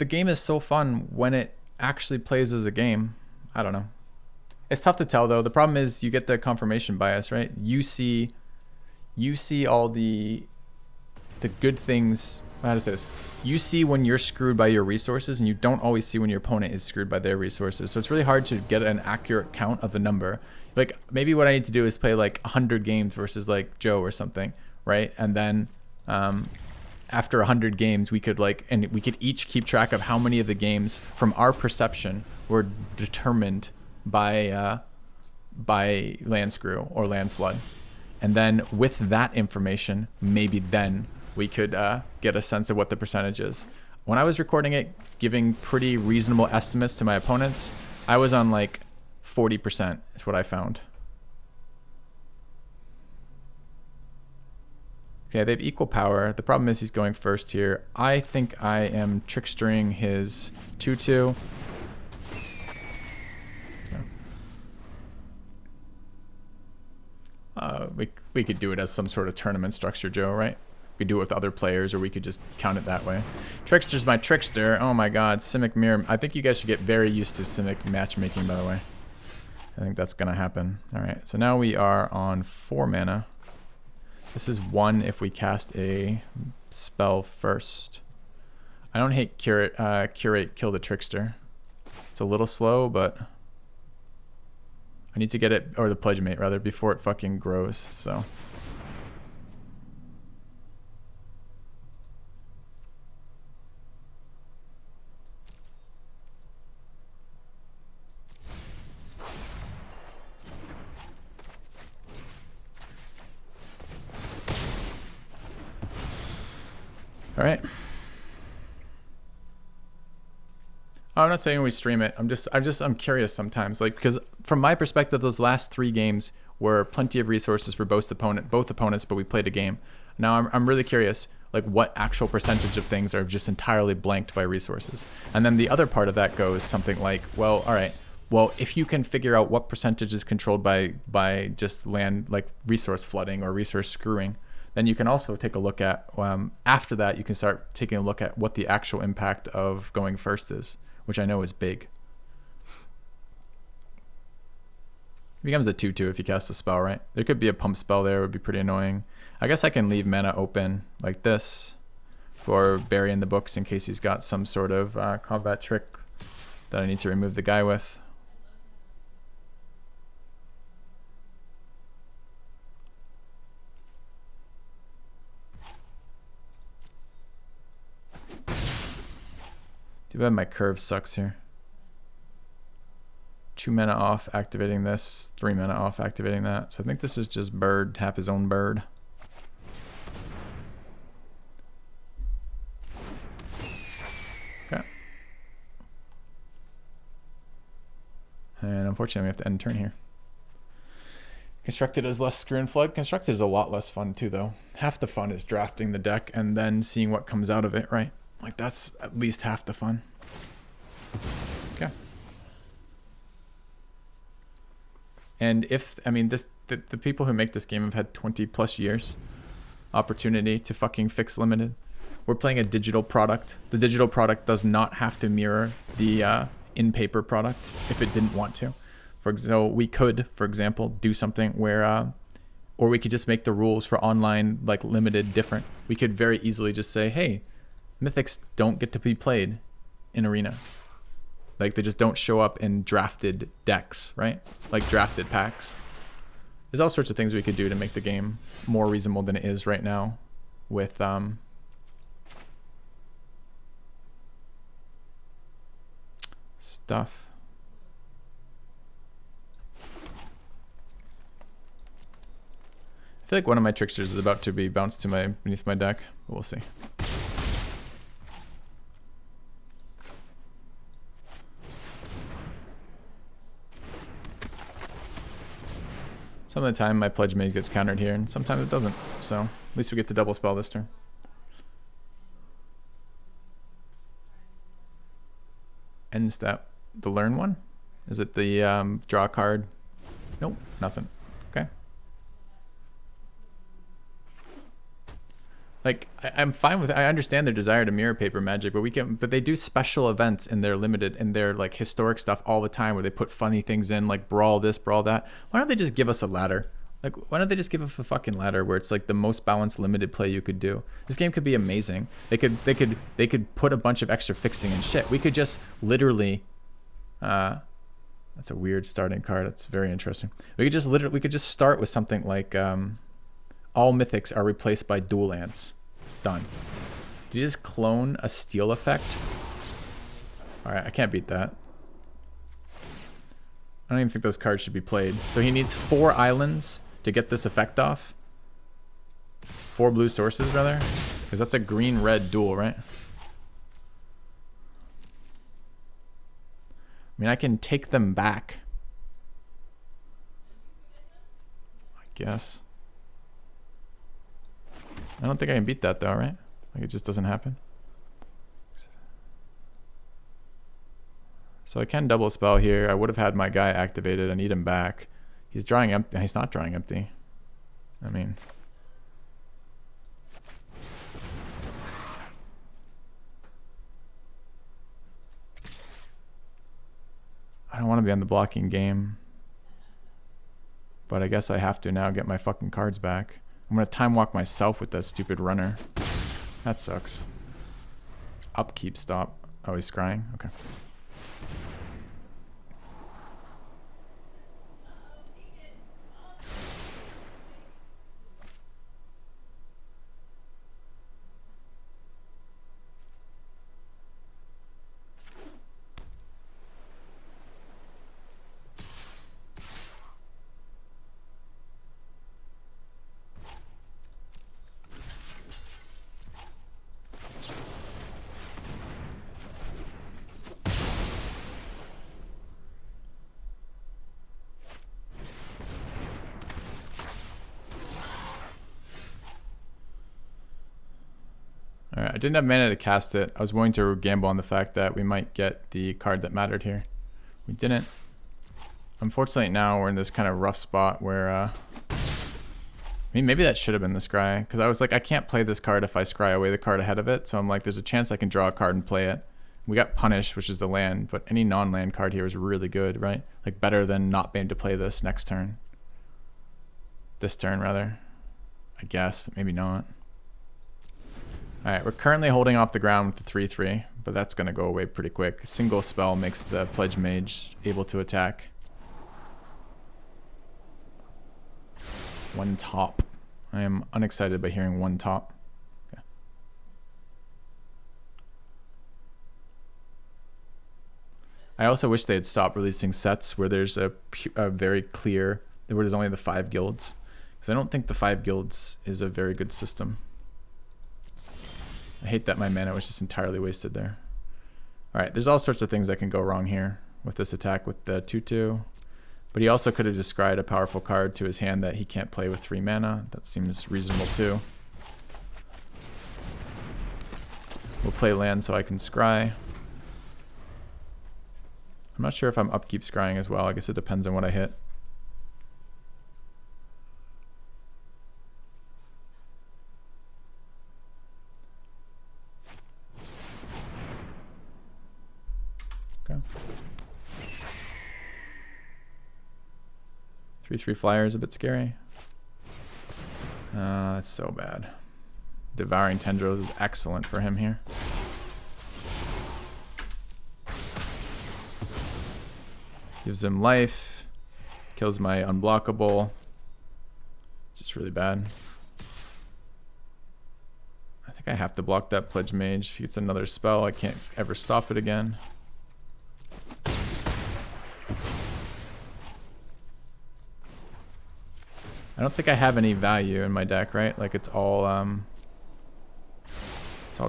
game is so fun when it actually plays as a game. I don't know. It's tough to tell though. The problem is you get the confirmation bias, right? You see all the good things. How to say this? You see when you're screwed by your resources, and you don't always see when your opponent is screwed by their resources. So it's really hard to get an accurate count of the number. Like maybe what I need to do is play like 100 games versus like Joe or something, right? And then after 100 games, we could each keep track of how many of the games from our perception were determined by land screw or land flood. And then with that information, maybe then we could get a sense of what the percentage is. When I was recording it, giving pretty reasonable estimates to my opponents, I was on like 40% is what I found. Okay, they have equal power. The problem is he's going first here. I think I am trickstering his 2/2. We could do it as some sort of tournament structure, Joe, right? We do it with other players, or we could just count it that way. Trickster's my trickster. Oh my god, Simic Mirror. I think you guys should get very used to Simic matchmaking, by the way. I think that's gonna happen. Alright, so now we are on 4 mana. This is 1 if we cast a spell first. I don't hate Curate Kill the Trickster. It's a little slow, but I need to get it, or the Pledge Mate rather, before it fucking grows, so. All right. I'm not saying we stream it. I'm curious sometimes, like, because from my perspective, those last 3 games were plenty of resources for both opponents, but we played a game. Now I'm really curious, like, what actual percentage of things are just entirely blanked by resources. And then the other part of that goes something like, well, all right, well, if you can figure out what percentage is controlled by just land, like resource flooding or resource screwing, then you can also take a look at, after that, you can start taking a look at what the actual impact of going first is, which I know is big. It becomes a 2/2 if you cast a spell, right? There could be a pump spell there, it would be pretty annoying. I guess I can leave mana open like this for Barry in the books in case he's got some sort of combat trick that I need to remove the guy with. Too bad my curve sucks here. 2 mana off activating this, 3 mana off activating that. So I think this is just bird, tap his own bird. Okay. And unfortunately we have to end turn here. Constructed is less screw and flood. Constructed is a lot less fun too though. Half the fun is drafting the deck and then seeing what comes out of it, right? Like that's at least half the fun. Okay. And if, I mean, the people who make this game have had 20+ years opportunity to fucking fix limited. We're playing a digital product. The digital product does not have to mirror the in-paper product if it didn't want to. So we could, for example, do something where, or we could just make the rules for online, like limited, different. We could very easily just say, hey, mythics don't get to be played in arena. Like they just don't show up in drafted decks, right? Like drafted packs. There's all sorts of things we could do to make the game more reasonable than it is right now with stuff. I feel like one of my tricksters is about to be bounced to beneath my deck, but we'll see. Some of the time my Pledge Maze gets countered here, and sometimes it doesn't. So at least we get to double spell this turn. End step. The learn one? Is it the draw card? Nope, nothing. Okay. Like I'm fine with. I understand their desire to mirror paper magic, but they do special events in their limited and their like historic stuff all the time where they put funny things in, like brawl this, brawl that. Why don't they just give us a ladder? Like why don't they just give us a fucking ladder where it's like the most balanced limited play you could do? This game could be amazing. They could put a bunch of extra fixing and shit. We could just literally. That's a weird starting card. That's very interesting. We could just start with something like. All mythics are replaced by dual lands. Done. Did you just clone a steal effect? Alright, I can't beat that. I don't even think those cards should be played. So he needs 4 islands to get this effect off. 4 blue sources, rather. Because that's a green-red duel, right? I mean, I can take them back. I guess. I don't think I can beat that though, right? Like it just doesn't happen. So I can double spell here. I would have had my guy activated. I need him back. He's drawing empty. He's not drawing empty. I mean. I don't want to be on the blocking game. But I guess I have to now get my fucking cards back. I'm gonna time walk myself with that stupid runner. That sucks. Upkeep stop. Oh, he's scrying? Okay. Alright, I didn't have mana to cast it. I was willing to gamble on the fact that we might get the card that mattered here. We didn't. Unfortunately now we're in this kind of rough spot where mean, maybe that should have been the scry, because I was like, I can't play this card if I scry away the card ahead of it. So I'm like, there's a chance I can draw a card and play it. We got Punish, which is the land, but any non-land card here is really good, right? Like better than not being able to play this next turn. This turn, rather. I guess, but maybe not. Alright, we're currently holding off the ground with the 3-3, but that's going to go away pretty quick. A single spell makes the Pledge Mage able to attack. One top. I am unexcited by hearing one top. Okay. I also wish they had stopped releasing sets where there's a very clear, where there's only the 5 guilds. Because I don't think the 5 guilds is a very good system. I hate that my mana was just entirely wasted there. Alright, there's all sorts of things that can go wrong here with this attack with the 2-2. But he also could have just scryed a powerful card to his hand that he can't play with 3 mana. That seems reasonable too. We'll play land so I can scry. I'm not sure if I'm upkeep scrying as well. I guess it depends on what I hit. Okay. 3/3 flyer is a bit scary. That's so bad. Devouring Tendrils is excellent for him here. Gives him life. Kills my unblockable. Just really bad. I think I have to block that Pledge Mage. If he gets another spell, I can't ever stop it again. I don't think I have any value in my deck, right? Like it's all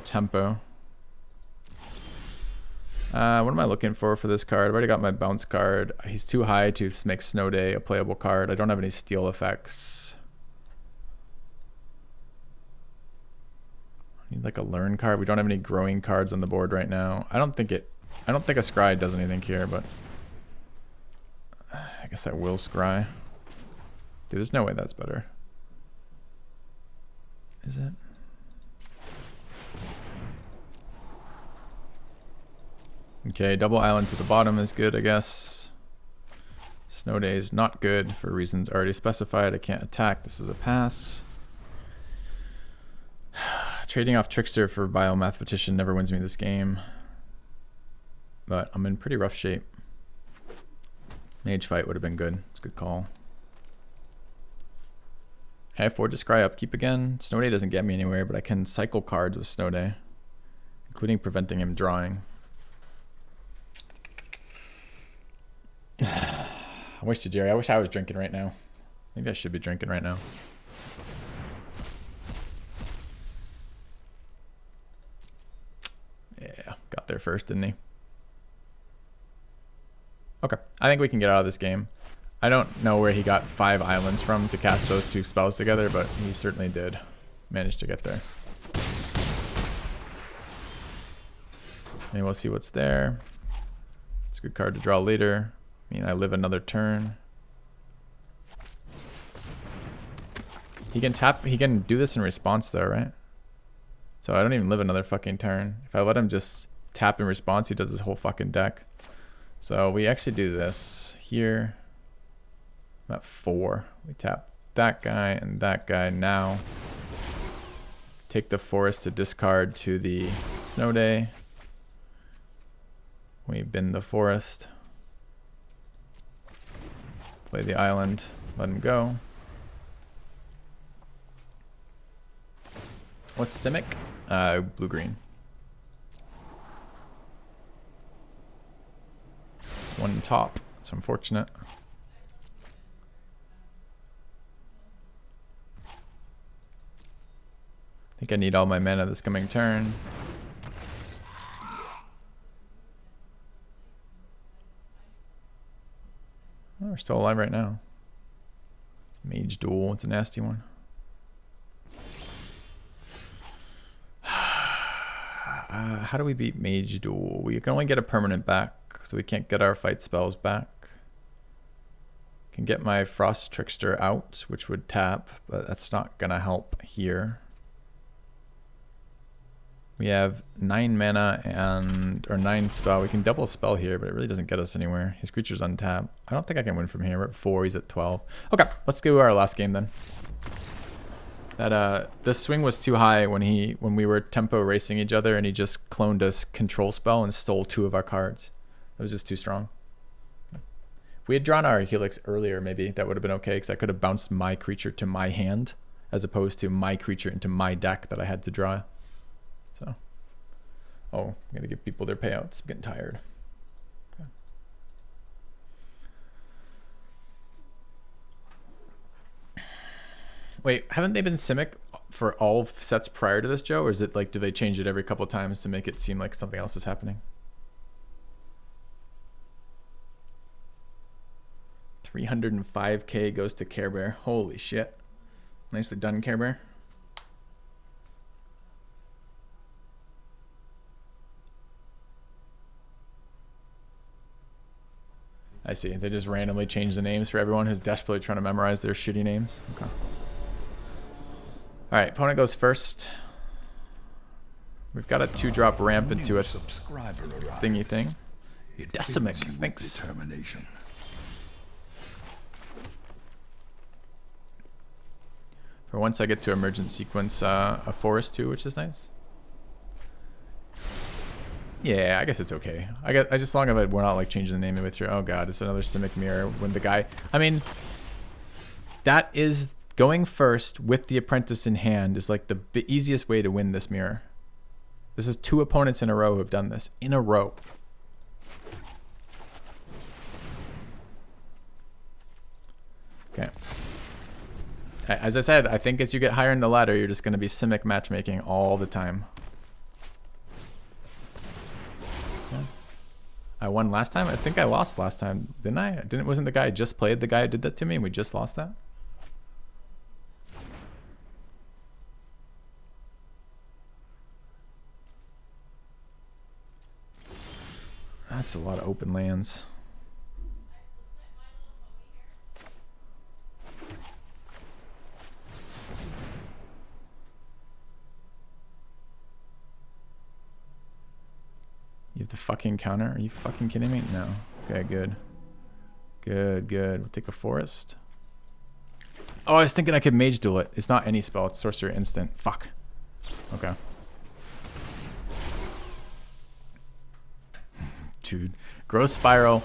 tempo. What am I looking for this card? I've already got my bounce card. He's too high to make Snow Day a playable card. I don't have any steal effects. I need like a learn card. We don't have any growing cards on the board right now. I don't think a scry does anything here, but I guess I will scry. Dude, there's no way that's better. Is it? Okay, double island to the bottom is good, I guess. Snow Day is not good for reasons already specified. I can't attack. This is a pass. Trading off Trickster for Biomathematician never wins me this game. But I'm in pretty rough shape. Mage fight would have been good. It's a good call. Can I afford to scry upkeep again? Snow Day doesn't get me anywhere, but I can cycle cards with Snow Day, including preventing him drawing. I wish I was drinking right now. Maybe I should be drinking right now. Yeah, got there first, didn't he? Okay, I think we can get out of this game. I don't know where he got 5 islands from to cast those 2 spells together, but he certainly did manage to get there. And we'll see what's there. It's a good card to draw later. I mean, I live another turn. He can do this in response though, right? So I don't even live another fucking turn. If I let him just tap in response, he does his whole fucking deck. So we actually do this here. I'm at 4. We tap that guy and that guy now. Take the forest to discard to the Snow Day. We bin the forest. Play the island. Let him go. What's Simic? Blue-green. 1 top. It's unfortunate. I think I need all my mana this coming turn. Oh, we're still alive right now. Mage Duel, it's a nasty one. How do we beat Mage Duel? We can only get a permanent back, so we can't get our fight spells back. Can get my Frost Trickster out, which would tap, but that's not gonna help here. We have 9 mana or 9 spell. We can double spell here, but it really doesn't get us anywhere. His creature's untap. I don't think I can win from here. We're at 4, he's at 12. Okay, let's go our last game then. That this swing was too high when we were tempo racing each other, and he just cloned us control spell and stole 2 of our cards. It was just too strong. If we had drawn our Helix earlier, maybe that would have been okay, because I could have bounced my creature to my hand as opposed to my creature into my deck that I had to draw. So, oh, I'm gonna give people their payouts. I'm getting tired. Okay. Wait, haven't they been Simic for all sets prior to this, Joe? Or is it like, do they change it every couple times to make it seem like something else is happening? 305k goes to Care Bear. Holy shit. Nicely done, Care Bear. I see. They just randomly change the names for everyone who's desperately trying to memorize their shitty names. Okay. Alright, opponent goes first. We've got a 2-drop ramp into a thingy thing. Decimic, thanks. For once I get to emergent sequence a forest too, which is nice. Yeah, I guess it's okay. I just long of it, we're not like changing the name of it through. Oh god, it's another Simic Mirror when the guy. I mean, that is going first with the apprentice in hand is like the easiest way to win this mirror. This is 2 opponents in a row who have done this in a row. Okay. As I said, I think as you get higher in the ladder, you're just going to be Simic matchmaking all the time. I won last time. I think I lost last time, didn't I? Wasn't the guy I just played the guy who did that to me, and we just lost that? That's a lot of open lands. You have the fucking counter? Are you fucking kidding me? No. Okay, good. Good, good. We'll take a forest. Oh, I was thinking I could mage duel it. It's not any spell. It's sorcerer instant. Fuck. Okay. Dude. Growth Spiral.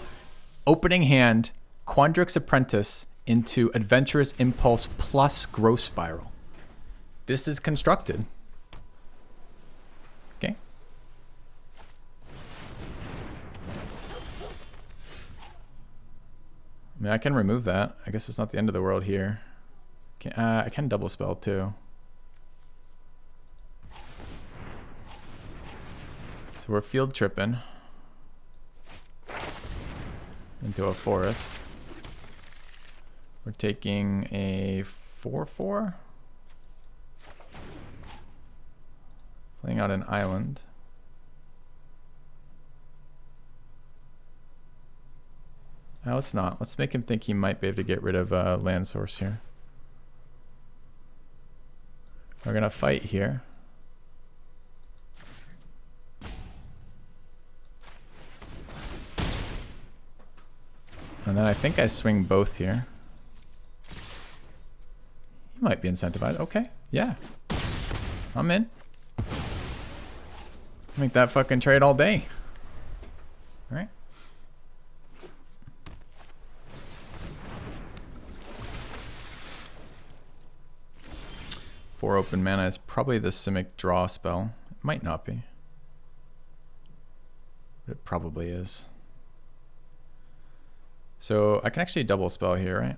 Opening hand. Quandrix Apprentice into Adventurous Impulse plus Growth Spiral. This is constructed. Okay. I mean, I can remove that. I guess it's not the end of the world here. I can double spell too. So we're field tripping into a forest. We're taking a 4/4. Playing out an island. No, let's not. Let's make him think he might be able to get rid of land source here. We're going to fight here. And then I think I swing both here. He might be incentivized. Okay, yeah. I'm in. Make that fucking trade all day. All right. Four open mana is probably the Simic draw spell. It might not be. But it probably is. So I can actually double spell here, right?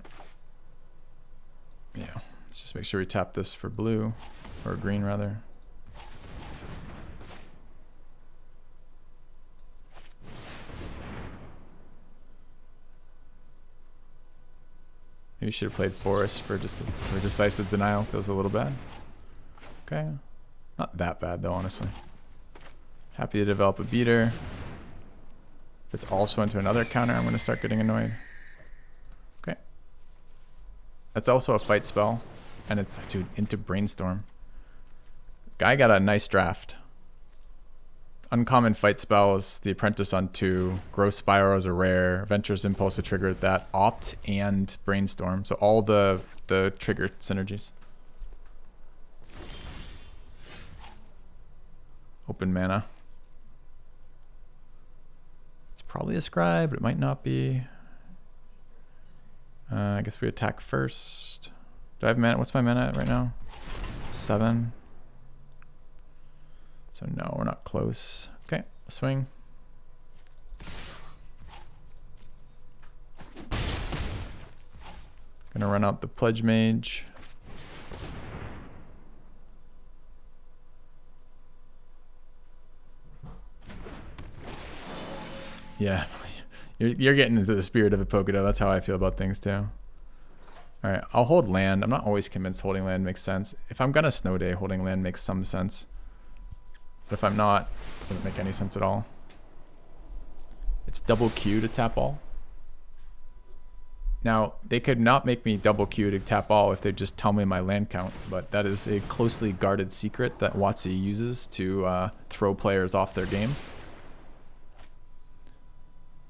Yeah. Let's just make sure we tap this for blue. Or green, rather. Maybe we should have played Forest for Decisive Denial. Feels a little bad. Okay. Not that bad, though, honestly. Happy to develop a beater. If it's also into another counter, I'm going to start getting annoyed. Okay. That's also a fight spell. And it's, dude, into Brainstorm. Guy got a nice draft. Uncommon fight spell is the Apprentice on 2. Growth Spiral is a rare. Venturous Impulse to trigger that. Opt and Brainstorm. So all the trigger synergies. Open mana. It's probably a Scribe, but it might not be. I guess we attack first. Do I have mana? What's my mana at right now? 7. So no, we're not close. Okay, swing. Gonna run out the Pledge Mage. Yeah, you're getting into the spirit of a Pokedo. That's how I feel about things too. All right, I'll hold land. I'm not always convinced holding land makes sense. If I'm gonna Snow Day, holding land makes some sense. But if I'm not, it doesn't make any sense at all. It's double Q to tap all. Now, they could not make me double Q to tap all if they just tell me my land count, but that is a closely guarded secret that WotC uses to throw players off their game.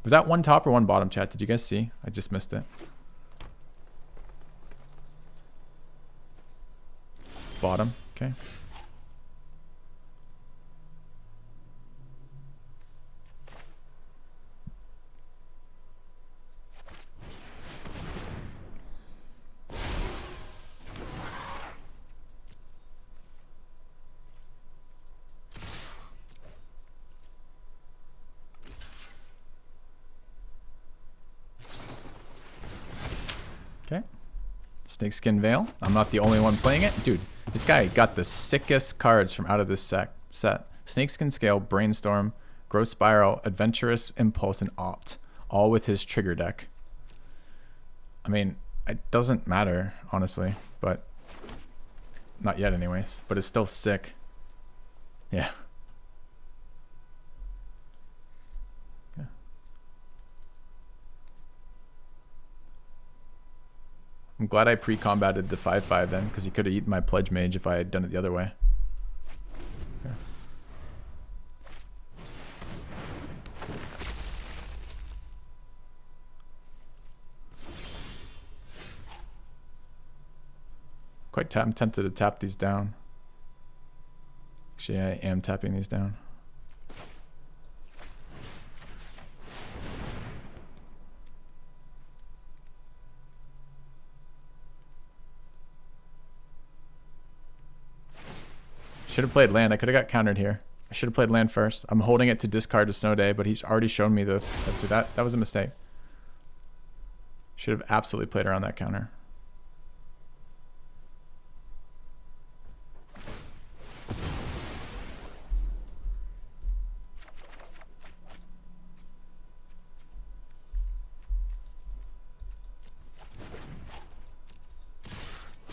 Was that one top or one bottom, chat? Did you guys see? I just missed it. Bottom, okay. Okay. Snakeskin Veil. I'm not the only one playing it. Dude, this guy got the sickest cards from out of this set. Snakeskin Scale, Brainstorm, Growth Spiral, Adventurous Impulse, and Opt. All with his trigger deck. I mean, it doesn't matter, honestly. But, not yet anyways. But it's still sick. Yeah. I'm glad I pre-combated the 5/5 then, because he could have eaten my Pledge Mage if I had done it the other way. Okay. I'm tempted to tap these down. Actually, I am tapping these down. Should have played land. I could have got countered here. I should have played land first. I'm holding it to discard to Snow Day, but he's already shown me the... Let's see, that was a mistake. Should have absolutely played around that counter.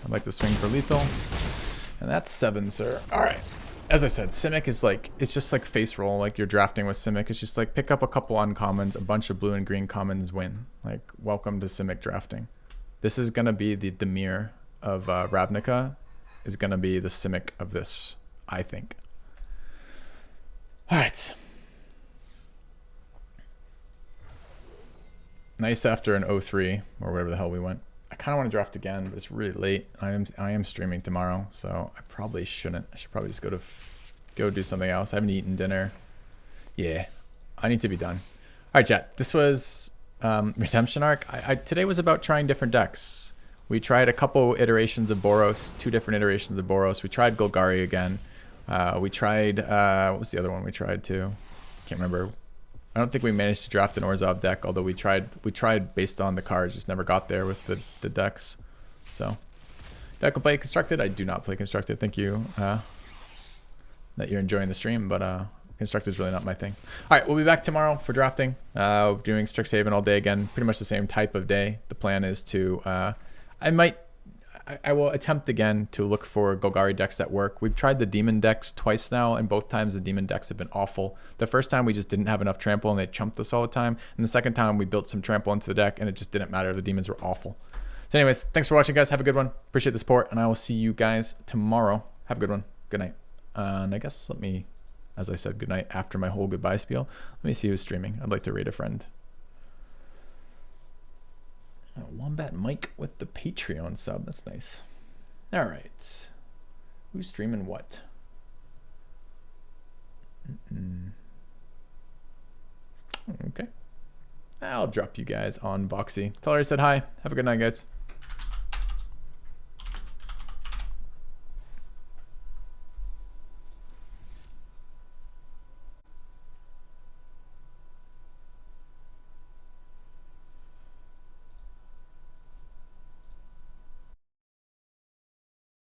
I'd like to swing for lethal. And that's 7, sir. All right. As I said, Simic is like, it's just like face roll. Like you're drafting with Simic. It's just like pick up a couple uncommons, a bunch of blue and green commons, win. Like, welcome to Simic drafting. This is going to be the Dimir of Ravnica, is going to be the Simic of this, I think. All right. Nice after an 0-3 or whatever the hell we went. I kind of want to draft again, but it's really late. I am streaming tomorrow, so I probably shouldn't. I should probably just go do something else. I haven't eaten dinner. Yeah, I need to be done. All right, chat. This was Redemption Arc. Today was about trying different decks. We tried a couple iterations of Boros, 2 different iterations of Boros. We tried Golgari again. We tried what was the other one we tried too? Can't remember. I don't think we managed to draft an Orzhov deck, although we tried based on the cards, just never got there with the decks. So, deck will play Constructed. I do not play Constructed. Thank you that you're enjoying the stream, but Constructed is really not my thing. All right, we'll be back tomorrow for drafting. Doing Strixhaven all day again, pretty much the same type of day. The plan is to, I will attempt again to look for Golgari decks that work. We've tried the demon decks twice now, and both times the demon decks have been awful. The first time we just didn't have enough trample and they chumped us all the time. And the second time we built some trample into the deck and it just didn't matter. The demons were awful. So anyways, thanks for watching, guys. Have a good one. Appreciate the support, and I will see you guys tomorrow. Have a good one. Good night. And I guess let me, as I said, good night after my whole goodbye spiel. Let me see who's streaming. I'd like to raid a friend. Wombat Mike with the Patreon sub. That's nice. All right. Who's streaming what? Okay. I'll drop you guys on Voxy. Tell her I said hi. Have a good night, guys.